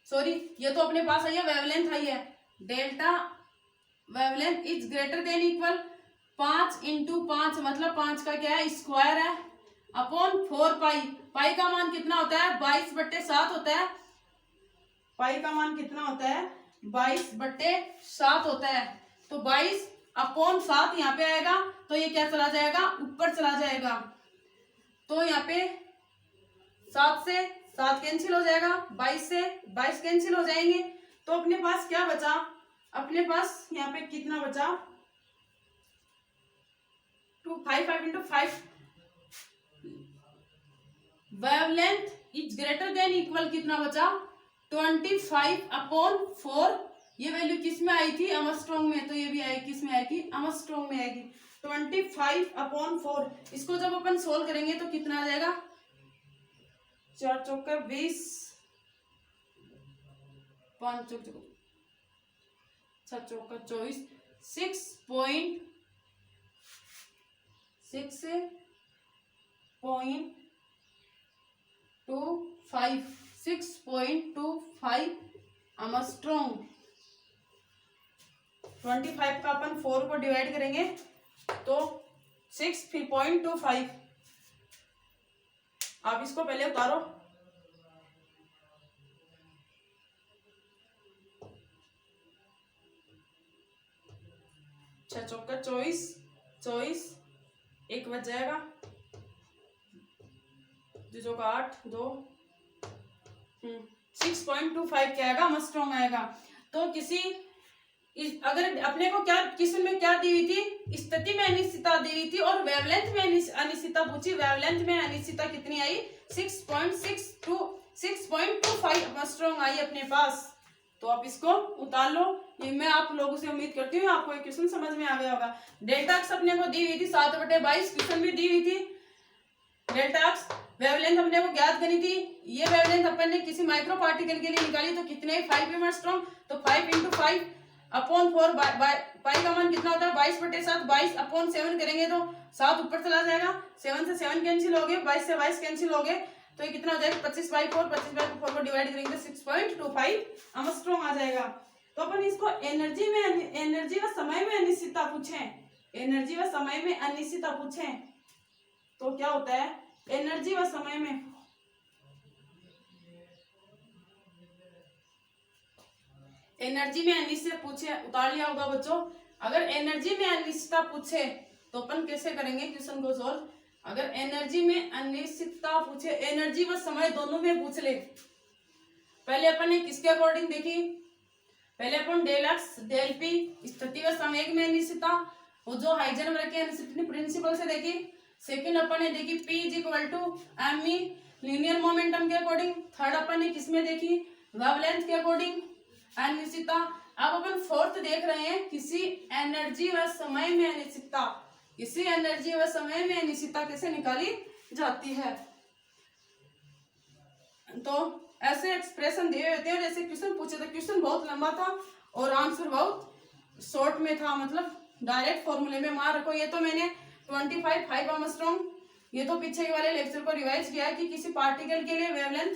सॉरी ये तो अपने पास आई है, वेवलेंथ आई है। Delta wavelength is greater than equal 5 into 5 मतलब 5 का क्या है स्क्वायर है, अपॉन 4 पाई। पाई का मान कितना होता है 22/7 होता है। पाई का मान कितना होता है 22/7 होता है। तो 22/7 यहाँ पे आएगा, तो ये क्या चला जाएगा ऊपर चला जाएगा। तो यहाँ पे 7 से 7 कैंसिल हो जाएगा, 22 से 22 कैंसिल हो जाएंगे। तो अपने पास क्या बचा, अपने पास यहाँ पे कितना बचा 5 into 5 wavelength is greater than equal कितना बचा 25/4। ये वैल्यू किस में आई थी एंगस्ट्रॉम में, तो ये भी आएगी किस में आएगी एंगस्ट्रॉम में आएगी 25/4। इसको जब अपन सोल्व करेंगे तो कितना आ जाएगा 4 चौके 20, 5 चौके 7 चौका 24, 6.25 एंगस्ट्रॉम। 25 का अपन 4 को डिवाइड करेंगे तो 6.25। आप इसको पहले उतारो, 6 चौका 24, 24 एक बच जाएगा, 2 चौका 8 2 6.25 क्या आएगा एंगस्ट्रॉम आएगा। तो अगर अपने को क्या क्वेश्चन में क्या दी हुई थी स्थिति में अनिश्चितता दी हुई थी और वेवलेंथ में अनिश्चितता पूछी। वेवलेंथ में अनिश्चितता कितनी आई 6.25 एंगस्ट्रॉम आई अपने पास। तो आप इसको उतार लो। ये मैं आप लोगों से उम्मीद करती हूँ आपको एक क्वेश्चन समझ में आ गया होगा। डेल्टा एक्स अपने को दी हुई थी 7/22, क्वेश्चन भी दी हुई थी। डेल्टा एक्स वेवलेंथ अपने को ज्ञात करनी थी। ये वेवलेंथ अपन ने किसी माइक्रो पार्टिकल के लिए निकाली तो कितने 5 एंगस्ट्रॉम। तो 5 इंटू 5 अपॉन 4 पाई का मान कितना होता है 22/7, 22/7 करेंगे तो 7 ऊपर चला जाएगा, 7 से 7 कैंसिल हो गए, 22 से 22 कैंसिल हो गए, तो ये कितना हो जाएगा 25/4। 25/4 को डिवाइड करेंगे तो 6.25 एंगस्ट्रॉम आ जाएगा। तो अपन इसको एनर्जी व समय में अनिश्चितता पूछे, एनर्जी व समय में अनिश्चितता पूछे तो क्या होता है एनर्जी व समय में एनर्जी में अनिश्चितता पूछे, उतार लिया होगा बच्चों। अगर एनर्जी में अनिश्चितता पूछे तो अपन कैसे करेंगे क्वेश्चन को सॉल्व। अगर एनर्जी में अनिश्चितता पूछे, एनर्जी व समय दोनों में पूछ ले। पहले अपन ने किसके अकॉर्डिंग देखी, पहले अपन डेल एक्स डेल पी स्थिति व संवेग में अनिश्चितता वो जो हाइजेनबर्ग के अनिश्चितता प्रिंसिपल से देखी। सेकंड अपन ने देखी P is equal to M E linear momentum के अकॉर्डिंग। थर्ड अपन ने किसमें देखी वेवलेंथ के अकॉर्डिंग अनिश्चितता। अब अपन फोर्थ देख रहे हैं किसी एनर्जी व समय में अनिश्चितता। किसी एनर्जी व समय में अनिश्चितता कैसे निकाली जाती है। तो ऐसे एक्सप्रेशन दिए होते हैं जैसे क्वेश्चन पूछे थे। क्वेश्चन बहुत लंबा था और आंसर बहुत शॉर्ट में था, मतलब डायरेक्ट फॉर्मूले में मार रखो। ये तो मैंने 25 एंगस्ट्रॉम ये तो पीछे वाले लेक्चर को रिवाइज किया है कि किसी पार्टिकल के लिए वेवलेंथ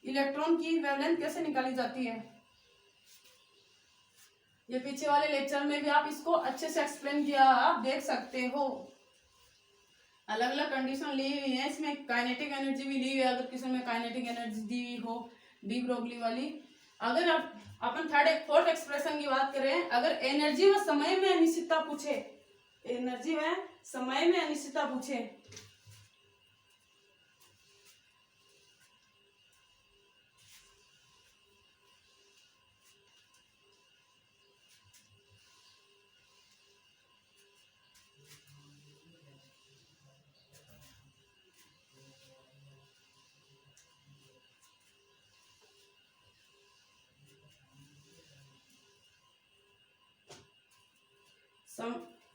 इलेक्ट्रॉन की वेवलेंथ कैसे निकाली जाती है। ये पीछे वाले लेक्चर में भी आप इसको अच्छे से एक्सप्लेन किया, आप देख सकते हो। अलग अलग कंडीशन ली हुई है इसमें, काइनेटिक एनर्जी भी ली हुई है अगर किसी में काइनेटिक एनर्जी दी हुई हो डी ब्रोगली वाली। अगर अपन फोर्थ एक्सप्रेशन की बात करें, अगर एनर्जी व समय में अनिश्चितता पूछे, एनर्जी व समय में अनिश्चितता पूछे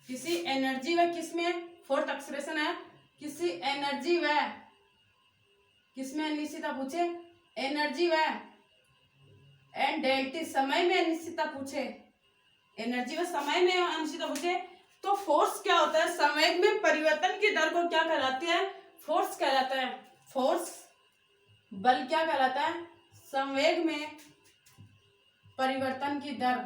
किसी एनर्जी व किसमें, फोर्थ एक्सप्रेशन है, किसी एनर्जी व किसमें अनिश्चितता पूछे, एनर्जी व एंड डेल्टी, समय में अनिश्चितता पूछे, एनर्जी व समय में अनिश्चितता पूछे तो फोर्स क्या होता है, संवेग में परिवर्तन की दर को क्या कहलाती है, फोर्स कहलाता है। फोर्स बल क्या कहलाता है, संवेग में परिवर्तन की दर,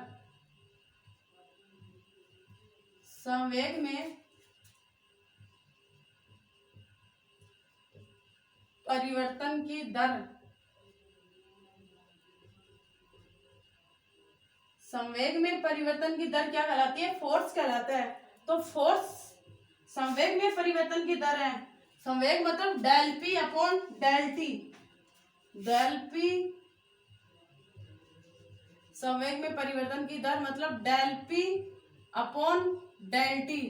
संवेग में परिवर्तन की दर, संवेग में परिवर्तन की दर क्या कहलाती है, फोर्स कहलाता है। तो फोर्स संवेग में परिवर्तन की दर है, संवेग मतलब del P upon del T, del P संवेग में परिवर्तन की दर मतलब del P upon del T,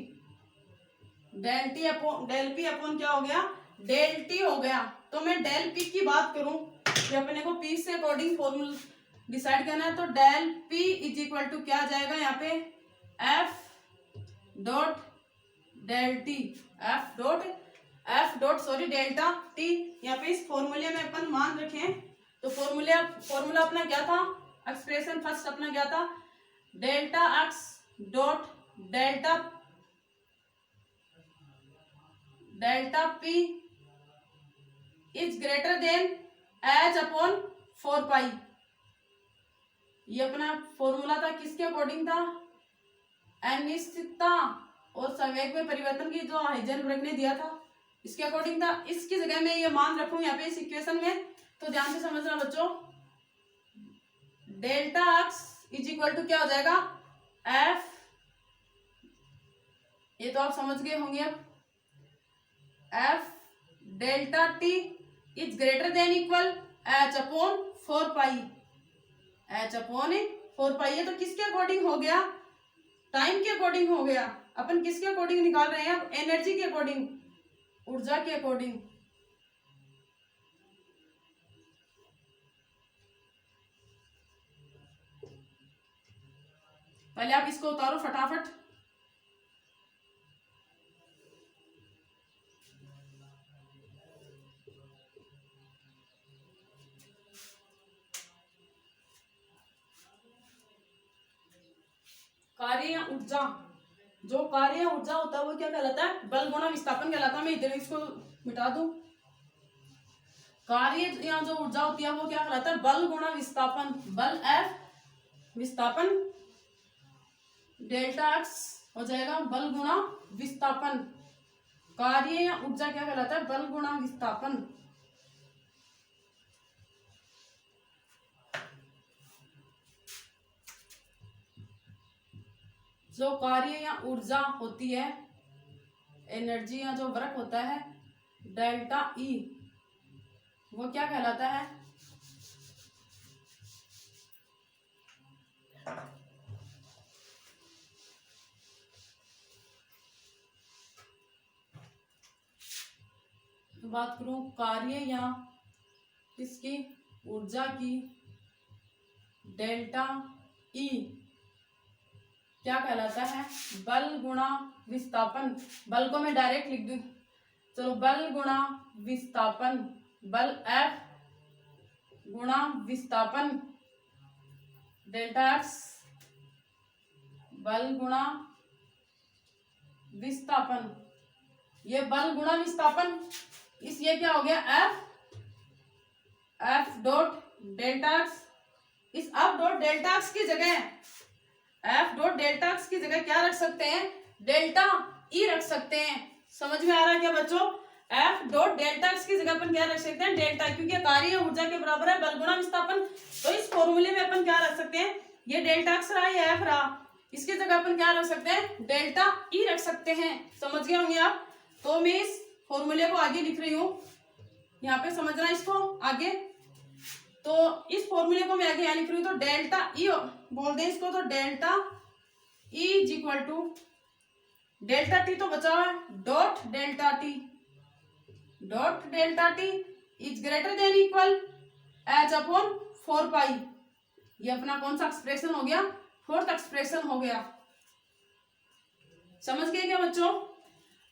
del T upon del P upon क्या हो गया, डेल टी हो गया। तो मैं डेल पी की बात करूं, ये अपने को पी से अकॉर्डिंग फॉर्मूला डिसाइड करना है, तो del P is equal to क्या आ जाएगा यहाँ पे, F dot del T, F dot sorry delta T. यहाँ पे इस फॉर्मूले में अपन मान रखें तो फॉर्मूला अपना क्या था, एक्सप्रेशन फर्स्ट अपना क्या था, delta X dot delta P is greater than H upon 4 pi. ये अपना फॉर्मूला था, किसके अकॉर्डिंग था, अनिश्चितता और संवेग में परिवर्तन की जो हाइजेनबर्ग ने दिया था इसके अकॉर्डिंग था। इसकी जगह में ये मान रखूं यहाँ पे इस इक्वेशन में, तो ध्यान से समझना बच्चों, delta X is equal to क्या हो जाएगा, एफ, ये तो आप समझ गए होंगे अब, F delta T is greater than equal H upon 4 pi, H upon 4 pi. ये तो किसके अकॉर्डिंग हो गया, टाइम के अकॉर्डिंग हो गया। अपन किसके अकॉर्डिंग निकाल रहे हैं अब, एनर्जी के अकॉर्डिंग, ऊर्जा के अकॉर्डिंग। पहले आप इसको उतारो फटाफट। कार्य या ऊर्जा, जो कार्य या ऊर्जा होता है वो क्या कहलाता है, बल गुणा विस्थापन कहलाता है। मैं इधर इसको मिटा दूं, कार्य या जो ऊर्जा होती है वो क्या कहलाता है, बल गुणा विस्थापन, बल एफ, विस्थापन डेल्टा एक्स हो जाएगा बल गुणा विस्थापन। कार्य या ऊर्जा क्या कहलाता है, बल गुणा विस्थापन। जो कार्य या ऊर्जा होती है, एनर्जी या जो वर्क होता है, डेल्टा ई, वो क्या कहलाता है, बात करूं कार्य या इसकी ऊर्जा की, डेल्टा ई क्या कहलाता है, बल गुणा विस्थापन। बल को मैं डायरेक्ट लिख दूं, चलो, बल गुणा विस्थापन, बल एफ गुणा विस्थापन डेल्टा एक्स, बल गुणा विस्थापन, ये बल गुणा विस्थापन, इस ये क्या हो गया, एफ डॉट डेल्टा एक्स। इस एफ डॉट डेल्टा एक्स की जगह, एफ डॉट डेल्टा एक्स की जगह क्या रख सकते हैं, डेल्टा ई रख सकते हैं। समझ में आ रहा है क्या बच्चों, एफ डॉट डेल्टा एक्स की जगह अपन क्या रख सकते हैं, डेल्टा, क्योंकि कार्य ऊर्जा के बराबर है बल गुणा विस्थापन। तो इस फॉर्मूले में अपन क्या रख सकते हैं, ये डेल्टा एक्स रहा, ये एफ रहा, इसकी जगह अपन क्या रख सकते हैं, डेल्टा ई रख सकते हैं। समझ गए होंगे आप। तो मैं इस फॉर्मूले को आगे लिख रही हूँ, यहाँ पे समझना इसको आगे। तो इस फॉर्मूले को मैं आगे यहाँ लिख रही हूँ, तो डेल्टा ई बोल दें इसको, तो delta E is equal to delta T तो बचा हुआ है, dot delta T is greater than equal H upon 4 pi. ये अपना कौन सा एक्सप्रेशन हो गया, फोर्थ एक्सप्रेशन हो गया। समझ गए क्या बच्चों?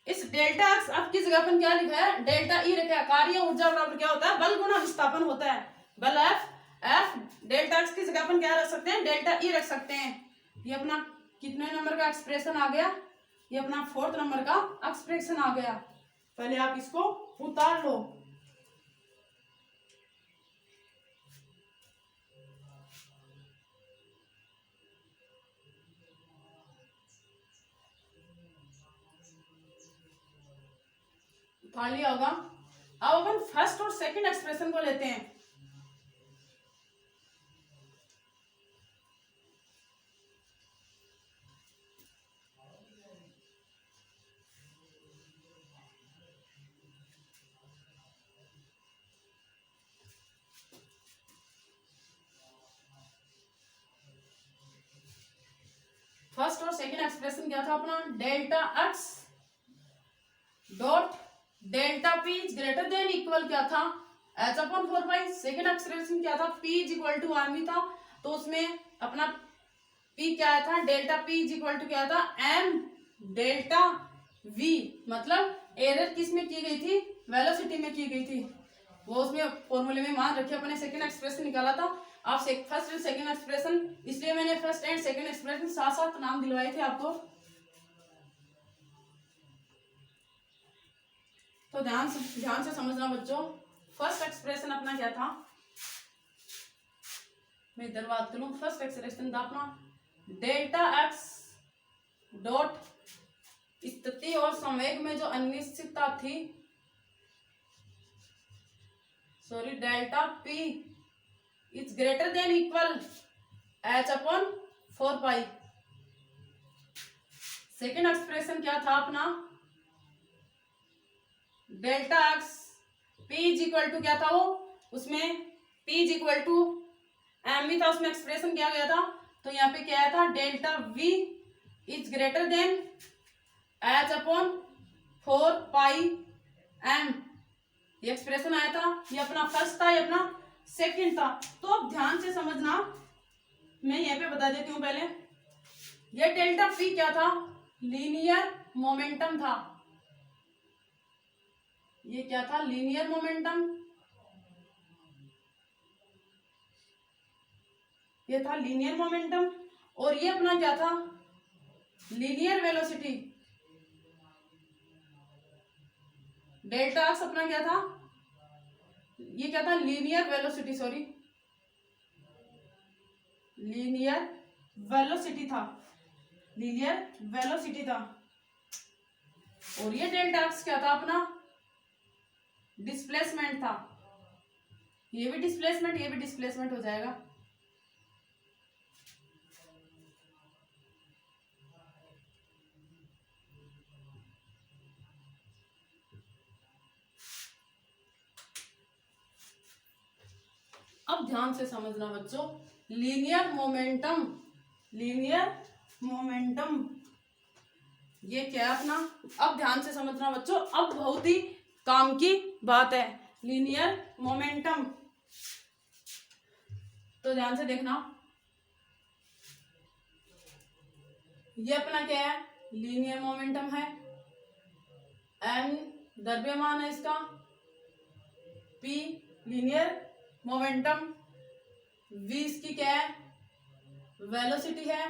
इस डेल्टा एक्स अब की जगह पर क्या लिखा है, डेल्टा ई रखा है। कार्य ऊर्जा बराबर क्या होता है, बल गुणा विस्थापन होता है। बल एफ डेल्टा एक्स की जगह पर क्या रख सकते हैं, डेल्टा ई रख सकते हैं। ये अपना कितने नंबर का एक्सप्रेशन आ गया, ये अपना 4th नंबर का एक्सप्रेशन आ गया। पहले आप इसको उतार लो। उतार लिया होगा। अब अपन फर्स्ट और सेकंड एक्सप्रेशन को लेते हैं। फर्स्ट और सेकंड एक्सप्रेशन क्या था अपना, delta X dot delta P is greater than equal क्या था, H upon 4 pi. Second expression क्या था, P is equal to R था, तो उसमें अपना पी क्या था, delta P is equal to क्या था, एम डेल्टा वी। मतलब एरर किस में की गई थी, वेलोसिटी में की गई थी। वो उसमें फॉर्मूले में मान रखे अपने सेकंड एक्सप्रेशन निकाला था। आप फर्स्ट एंड सेकंड एक्सप्रेशन, इसलिए मैंने फर्स्ट एंड सेकंड एक्सप्रेशन साथ साथ नाम दिलवाए थे आपको। तो ध्यान से समझना बच्चों। फर्स्ट एक्सप्रेशन अपना क्या था, मैं इधर बात करूं। फर्स्ट एक्सप्रेशन था अपना डेल्टा एक्स डॉट स्थिति और संवेग में जो अनिश्चितता थी, sorry, delta P is greater than equal H upon 4 pi. Second expression क्या था अपना, delta x p is equal to क्या था, वो उसमें p is equal to m ही था, उसमें एक्सप्रेशन किया गया था। तो यहाँ पे क्या आया था, delta V is greater than H upon 4 pi M. ये एक्सप्रेशन आया था। ये अपना फर्स्ट था, ये अपना सेकंड था। तो अब ध्यान से समझना, मैं यहाँ पे बता देती हूँ पहले। ये डेल्टा पी क्या था, लीनियर मोमेंटम था। ये क्या था, लीनियर मोमेंटम। ये था लीनियर मोमेंटम। और ये अपना क्या था, लीनियर वेलोसिटी। डेल्टा एक्स अपना क्या था, ये क्या था, linear velocity, sorry, linear velocity था, लीनियर वेलोसिटी था। और ये डेल्टा एक्स क्या था अपना, डिस्प्लेसमेंट था। ये भी डिस्प्लेसमेंट, ये भी डिस्प्लेसमेंट हो जाएगा। अब ध्यान से समझना बच्चों, लीनियर मोमेंटम, लीनियर मोमेंटम ये क्या है अपना। अब ध्यान से समझना बच्चों, अब बहुत ही काम की बात है, लीनियर मोमेंटम। तो ध्यान से देखना, ये अपना क्या है, लीनियर मोमेंटम है। एम द्रव्यमान है इसका, पी लीनियर मोमेंटम, वी इसकी क्या है, वेलोसिटी है,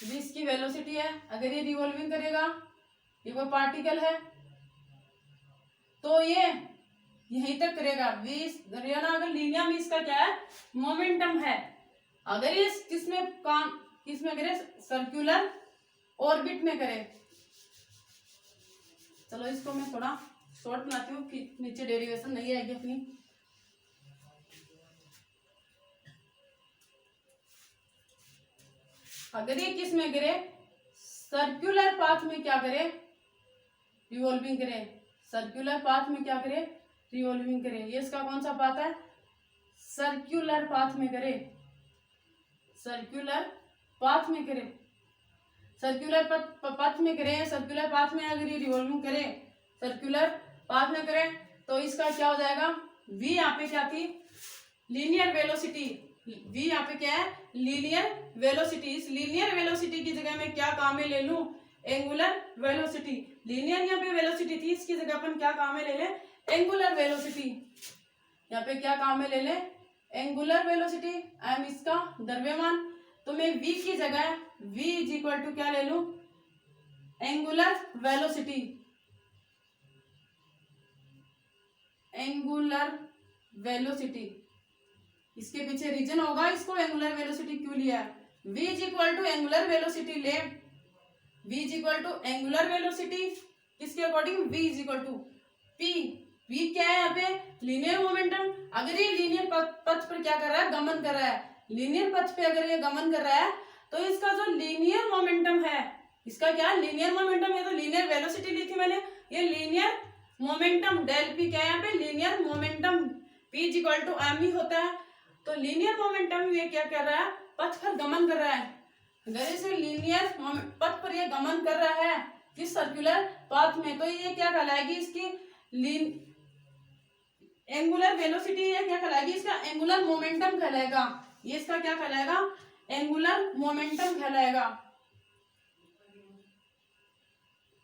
वी इसकी वेलोसिटी है। अगर ये रिवॉल्विंग करेगा, ये कोई पार्टिकल है, तो ये यहीं तक करेगा। वी ना, अगर लीनियर में इसका क्या है, मोमेंटम है। अगर ये किसमें करे, सर्कुलर ऑर्बिट में करे। चलो इसको मैं थोड़ा शॉर्ट बनाती हूँ कि नीचे डेरिवेशन नहीं आएगी अपनी। अगर ये किस में गिरे, सर्कुलर पाथ में क्या करे, रिवॉल्विंग करे। सर्कुलर पाथ में क्या करे, रिवॉल्विंग करे। ये इसका कौन सा पाथ है, सर्कुलर पाथ में करे, सर्कुलर पाथ में करे, सर्कुलर पाथ में करे। सर्कुलर पाथ में अगर ये रिवॉल्विंग करे, सर्कुलर पाथ में करे, तो इसका क्या हो जाएगा, वी यहाँ पे क्या थी, लीनियर वेलोसिटी। वी यहाँ पे क्या है, लीनियर वेलोसिटी। इस लीनियर वेलोसिटी की जगह में क्या काम में ले लूं, एंगुलर वेलोसिटी। लीनियर यहाँ पे वेलोसिटी थी, इसकी जगह अपन क्या काम है ले लें, एंगुलर वेलोसिटी। यहाँ पे क्या काम है ले लें, एंगुलर वेलोसिटी। एम इसका द्रव्यमान, तो मैं v की जगह v इज इक्वल टू क्या ले लूं, एंगुलर वेलोसिटी। एंगुलर वेलोसिटी, इसके पीछे रीजन होगा इसको एंगुलर वेलोसिटी क्यों लिया है। v is equal to angular velocity ले, v is equal to angular velocity किसके according, v is equal to p। v क्या है यहाँ पे, लीनियर मोमेंटम। अगर ये लीनियर पथ पर क्या कर रहा है, गमन कर रहा है, लीनियर पथ पे अगर ये गमन कर रहा है तो इसका जो लीनियर मोमेंटम है, इसका क्या है, लीनियर मोमेंटम है। तो लीनियर वेलोसिटी ली थी मैंने, ये लीनियर मोमेंटम डेल पी क्या है यहाँ पे, linear momentum p is equal to m ही होता है। तो लीनियर मोमेंटम ये क्या कर रहा है, पथ पर गमन कर रहा है। अगर इसे लीनियर पथ पर ये गमन कर रहा है किस सर्कुलर पाथ में, तो ये क्या कहलाएगी, इसकी एंगुलर वेलोसिटी, ये क्या कहलाएगी, इसका एंगुलर मोमेंटम कहलाएगा। ये इसका क्या कहलाएगा, एंगुलर मोमेंटम कहलाएगा।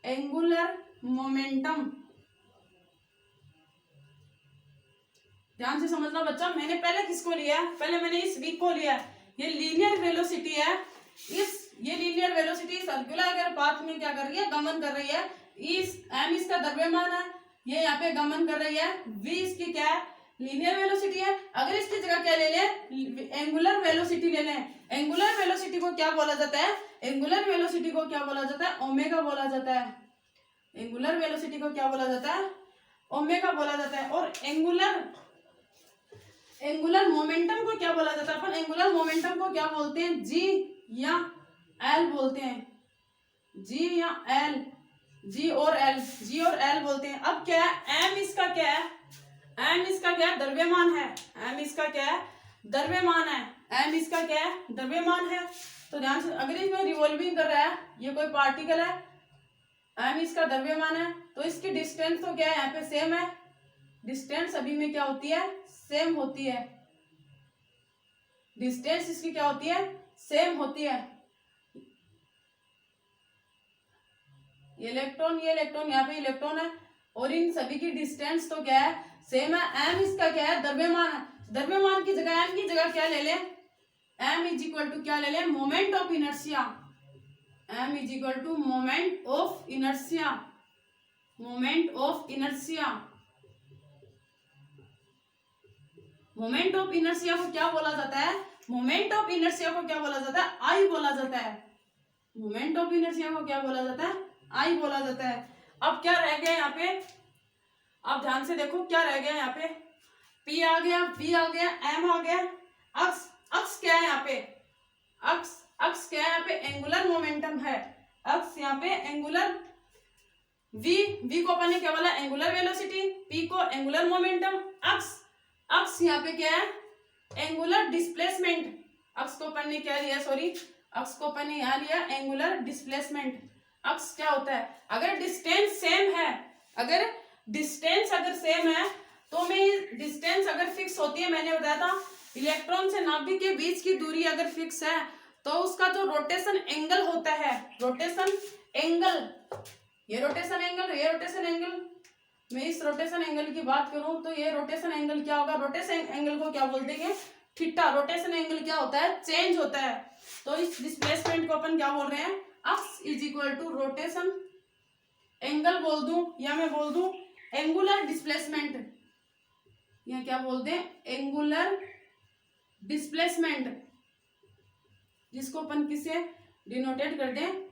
एंगुलर मोमेंटम, ध्यान से समझना बच्चा, मैंने पहले किसको लिया है, पहले मैंने इस v को लिया है। ये लीनियर वेलोसिटी है, ये लीनियर वेलोसिटी सर्कुलर अगर पाथ में क्या कर रही है, गमन कर रही है। इस m इसका द्रव्यमान है, ये यहाँ पे गमन कर रही है। v इसकी क्या है, लीनियर वेलोसिटी है। अगर इसकी जगह क्या ले लें, एंगुलर वेलोसिटी ले लें। एंगुलर वेलोसिटी को क्या बोला जाता है, एंगुलर वेलोसिटी को क्या बोला जाता है, ओमेगा बोला जाता है। एंगुलर वेलोसिटी को क्या बोला जाता है, ओमेगा बोला जाता है। और एंगुलर मोमेंटम को क्या बोला जाता है, अपन एंगुलर मोमेंटम को क्या बोलते हैं, जी या एल बोलते हैं। जी या एल, जी और एल बोलते हैं। अब क्या है, एम इसका क्या है, एम इसका क्या है, द्रव्यमान है। एम इसका क्या है, द्रव्यमान है। एम इसका क्या है, द्रव्यमान है। तो ध्यान से, अगर इसमें रिवॉल्विंग कर रहा है, ये कोई पार्टिकल है, एम इसका द्रव्यमान है, तो इसकी डिस्टेंस तो क्या है, यहाँ पे सेम है। डिस्टेंस सभी में क्या होती है, सेम होती है। डिस्टेंस इसकी क्या होती है, सेम होती है। ये इलेक्ट्रॉन यहाँ पे इलेक्ट्रॉन है, और इन सभी की डिस्टेंस तो क्या है, सेम है। एम इसका क्या है, द्रव्यमान है। द्रव्यमान की जगह एम की जगह क्या ले लें, एम इज इक्वल टू क्या ले लें, moment of inertia. M is equal to moment of inertia. Moment of inertia, moment of inertia को क्या बोला जाता है, मोमेंट ऑफ इनर्शिया को क्या बोला जाता है, आई बोला जाता है। मोमेंट ऑफ इनर्शिया को क्या बोला जाता है, आई बोला जाता है। अब क्या रह गया यहाँ पे, अब ध्यान से देखो क्या रह गया यहाँ पे, P आ गया, V आ गया, M आ गया। अक्स क्या है यहाँ पे, अक्स क्या है यहाँ पे, एंगुलर मोमेंटम है। अक्स यहाँ पे एंगुलर, V को अपन ने क्या बोला, एंगुलर वेलोसिटी, P को एंगुलर मोमेंटम। अक्स यहाँ पे क्या है, एंगुलर डिस्प्लेसमेंट। अक्स को अपन ने क्या लिया, सॉरी, अक्स को अपन ने यहाँ लिया एंगुलर डिस्प्लेसमेंट। अक्स क्या होता है, अगर डिस्टेंस सेम है, अगर डिस्टेंस अगर सेम है तो मैं डिस्टेंस अगर फिक्स होती है, मैंने बताया था इलेक्ट्रॉन से नाभिक के बीच की दूरी अगर फिक्स है तो उसका जो रोटेशन एंगल होता है, रोटेशन एंगल, ये रोटेशन एंगल, ये रोटेशन एंगल, मैं इस रोटेशन एंगल की बात करूं तो ये रोटेशन एंगल क्या होगा, रोटेशन एंगल को क्या बोलते हैं, थीटा। रोटेशन एंगल क्या होता है, चेंज होता है। तो इस डिस्प्लेसमेंट को अपन क्या बोल रहे हैं, अक्स is equal to rotation angle बोल दूं, या मैं बोल दूं एंगुलर डिस्प्लेसमेंट, या क्या बोलते हैं, एंगुलर डिस्प्लेसमेंट, जिसको अपन किसे डिनोटेट कर दें,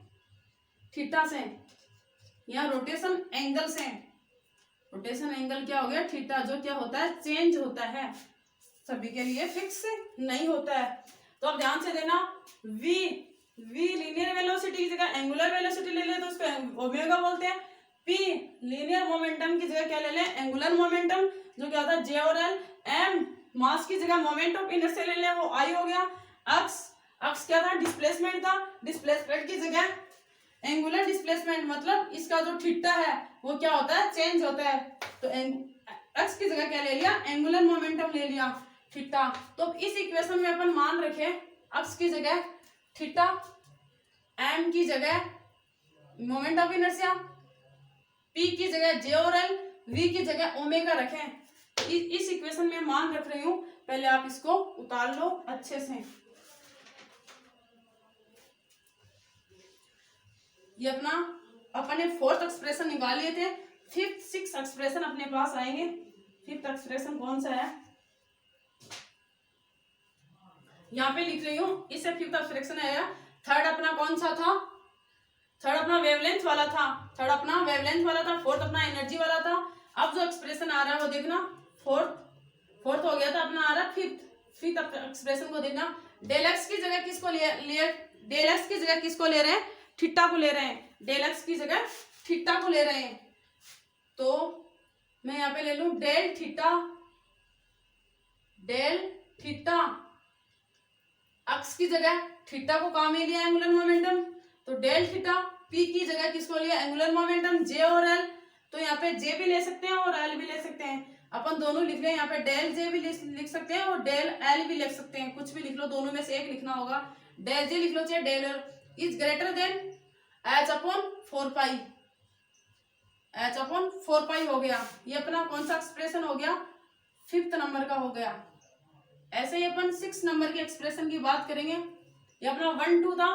थीटा से, या रोटेशन एंगल से। रोटेशन एंगल क्या हो गया, थीटा, जो क्या होता है, चेंज होता है, सभी के लिए फिक्स नहीं होता है। तो अब ध्यान से देना, v लीनियर वेलोसिटी की जगह एंगुलर वेलोसिटी ले ले तो उसको ओमेगा बोलते हैं। p लीनियर मोमेंटम की जगह क्या ले लें, एंगुलर मोमेंटम, जो क्या होता है, j और l। m मास की जगह मोमेंट ऑफ इनर्शिया ले लें, वो I हो गया। अक्स क्या था, डिस्प्लेसमेंट था, डिस्प्लेसमेंट की जगह एंगुलर डिस्प्लेसमेंट, मतलब इसका जो थीटा है वो क्या होता है, चेंज होता है। तो एक्स की जगह क्या ले लिया, एंगुलर मोमेंटम ले लिया, थीटा। तो इस इक्वेशन में अपन मान रखे, एक्स की जगह थीटा, एम की जगह मोमेंट ऑफ इनर्शिया, P की जगह J और L, V की जगह ओमेगा रखें। इस इक्वेशन में मान रख रही हूं, पहले आप इसको उतार लो अच्छे से। ये अपने फोर्थ एक्सप्रेशन निकाल लिए थे, फिफ्थ सिक्स एक्सप्रेशन अपने पास आएंगे। फिफ्थ एक्सप्रेशन कौन सा है, यहाँ पे लिख रही हूँ, इससे फिफ्थ एक्सप्रेशन आया। थर्ड अपना कौन सा था, थर्ड अपना वेवलेंथ वाला था, थर्ड अपना वेवलेंथ वाला था, फोर्थ अपना एनर्जी वाला था। अब जो एक्सप्रेशन आ रहा है वो देखना, फोर्थ हो गया था, अपना आ रहा फिफ्थ एक्सप्रेशन को देखना। डेल एक्स की जगह किसको डेल एक्स की जगह किसको ले रहे हैं, थीटा को ले रहे हैं, डेल एक्स की जगह थीटा को ले रहे हैं। तो मैं यहाँ पे ले लूं डेल थीटा, एक्स की जगह थीटा को कहाँ में लिया, एंगुलर मोमेंटम, तो डेल थीटा। पी की जगह किसको लिया, एंगुलर मोमेंटम, जे और एल, तो यहाँ पे जे भी ले सकते हैं और एल भी ले सकते हैं। अपन दोनों लिख रहे हैं, यहाँ पे डेल जे भी लिख सकते हैं और डेल एल भी लिख सकते हैं, कुछ भी लिख लो, दोनों में से एक लिखना होगा। डेल जे लिख लो चाहे del L, is greater than H upon 4 pi, H upon 4 pi हो गया। ये अपना कौन सा एक्सप्रेशन हो गया, फिफ्थ नंबर का हो गया। ऐसे ही अपन 6 नंबर की एक्सप्रेशन की बात करेंगे। ये अपना 1 2 था,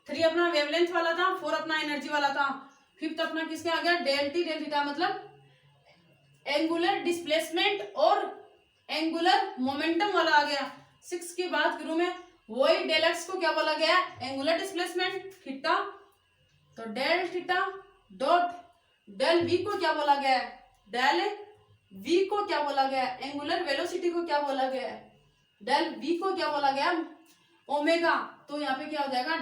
3 अपना वेवलेंथ वाला था, 4 अपना एनर्जी वाला था, फिफ्थ अपना किसके आ गया, डेल टी डेल थीटा, मतलब एंगुलर डिस्प्लेसमेंट और एंगुलर मोमेंटम वाला आ गया। 6 की बात करूं मैं, वही डेल एक्स को क्या बोला गया, एंगुलर डिस्प्लेसमेंट थीटा, तो del theta dot del V को क्या बोला गया है, डेल वी को क्या बोला गया है, एंगुलर वेलोसिटी को क्या बोला गया है, डेल वी को क्या बोला गया, ओमेगा। तो यहाँ पे क्या हो जाएगा,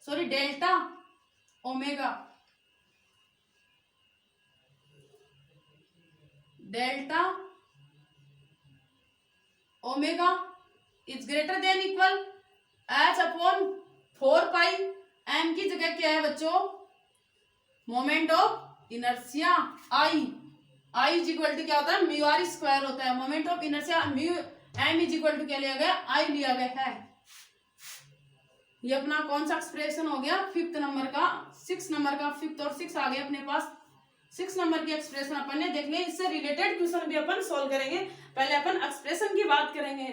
delta omega, delta omega is greater than equal H upon 4 pi. M की जगह क्या है बच्चों, moment of inertia, I is equal to क्या होता है, म्यू आर स्क्वायर होता है। Moment of inertia mu M is equal to क्या लिया गया, आई लिया गया है। ये अपना कौन सा एक्सप्रेशन हो गया, फिफ्थ नंबर का, 6 नंबर का, फिफ्थ और 6 आ गए अपने पास। 6 नंबर की एक्सप्रेशन अपन ने देख लिया। इससे रिलेटेड क्वेश्चन भी अपन सॉल्व करेंगे, पहले अपन एक्सप्रेशन की बात करेंगे।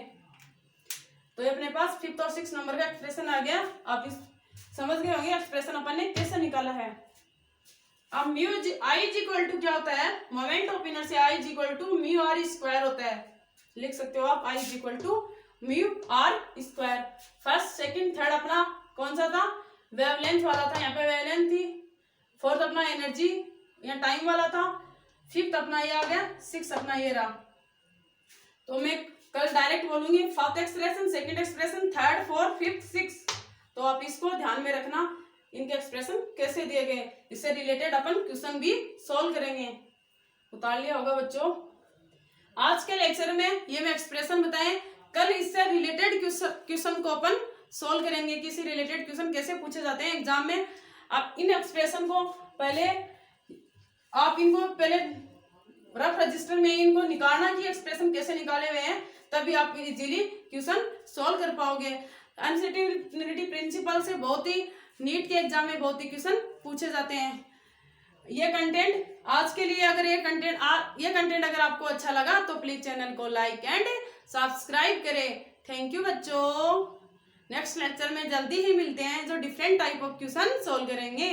तो ये अपने पास फिफ्थ और 6 नंबर का एक्सप्रेशन आ गया। आप इस समझ गए होंगे एक्सप्रेशन अपन ने कैसे निकाला है। अब mu I is equal to क्या होता है, moment of inertia I is equal to mu R square होता है, लिख सकते हो आप, I is equal to mu R square. First second third अपना कौन सा था, वेवलेंथ वाला था, यहाँ पे वेवलेंथ थी। फोर्थ अपना एनर्जी, यहाँ टाइम वाला था। फिफ्थ अपना ये आ गया, 6 अपना ये रहा। तो मैं कल डायरेक्ट बोलूंगी first expression, second expression, third, fourth, fifth, 6। तो आप इसको ध्यान में रखना, इनके एक्सप्रेशन कैसे दिए गए, इससे रिलेटेड अपन क्वेश्चन भी सॉल्व करेंगे। उतार लिया होगा बच्चों। आज के लेक्चर में ये मैं एक्सप्रेशन बताएं, कल इससे रिलेटेड क्वेश्चन को अपन सॉल्व करेंगे, किसी रिलेटेड क्वेश्चन कैसे पूछे जाते हैं एग्जाम में। आप इन एक्सप्रेशन को पहले रफ रजिस्टर में इनको निकालना कि एक्सप्रेशन कैसे निकाले हुए हैं, तभी आप इजीली क्वेश्चन सॉल्व कर पाओगे। अनसर्टेनिटी प्रिंसिपल से बहुत ही नीट के एग्जाम में बहुत ही क्वेश्चन पूछे जाते हैं। ये कंटेंट आज के लिए, अगर ये कंटेंट अगर आपको अच्छा लगा तो प्लीज चैनल को लाइक एंड सब्सक्राइब करें। थैंक यू बच्चों। नेक्स्ट लेक्चर में जल्दी ही मिलते हैं, जो different type of question solve करेंगे।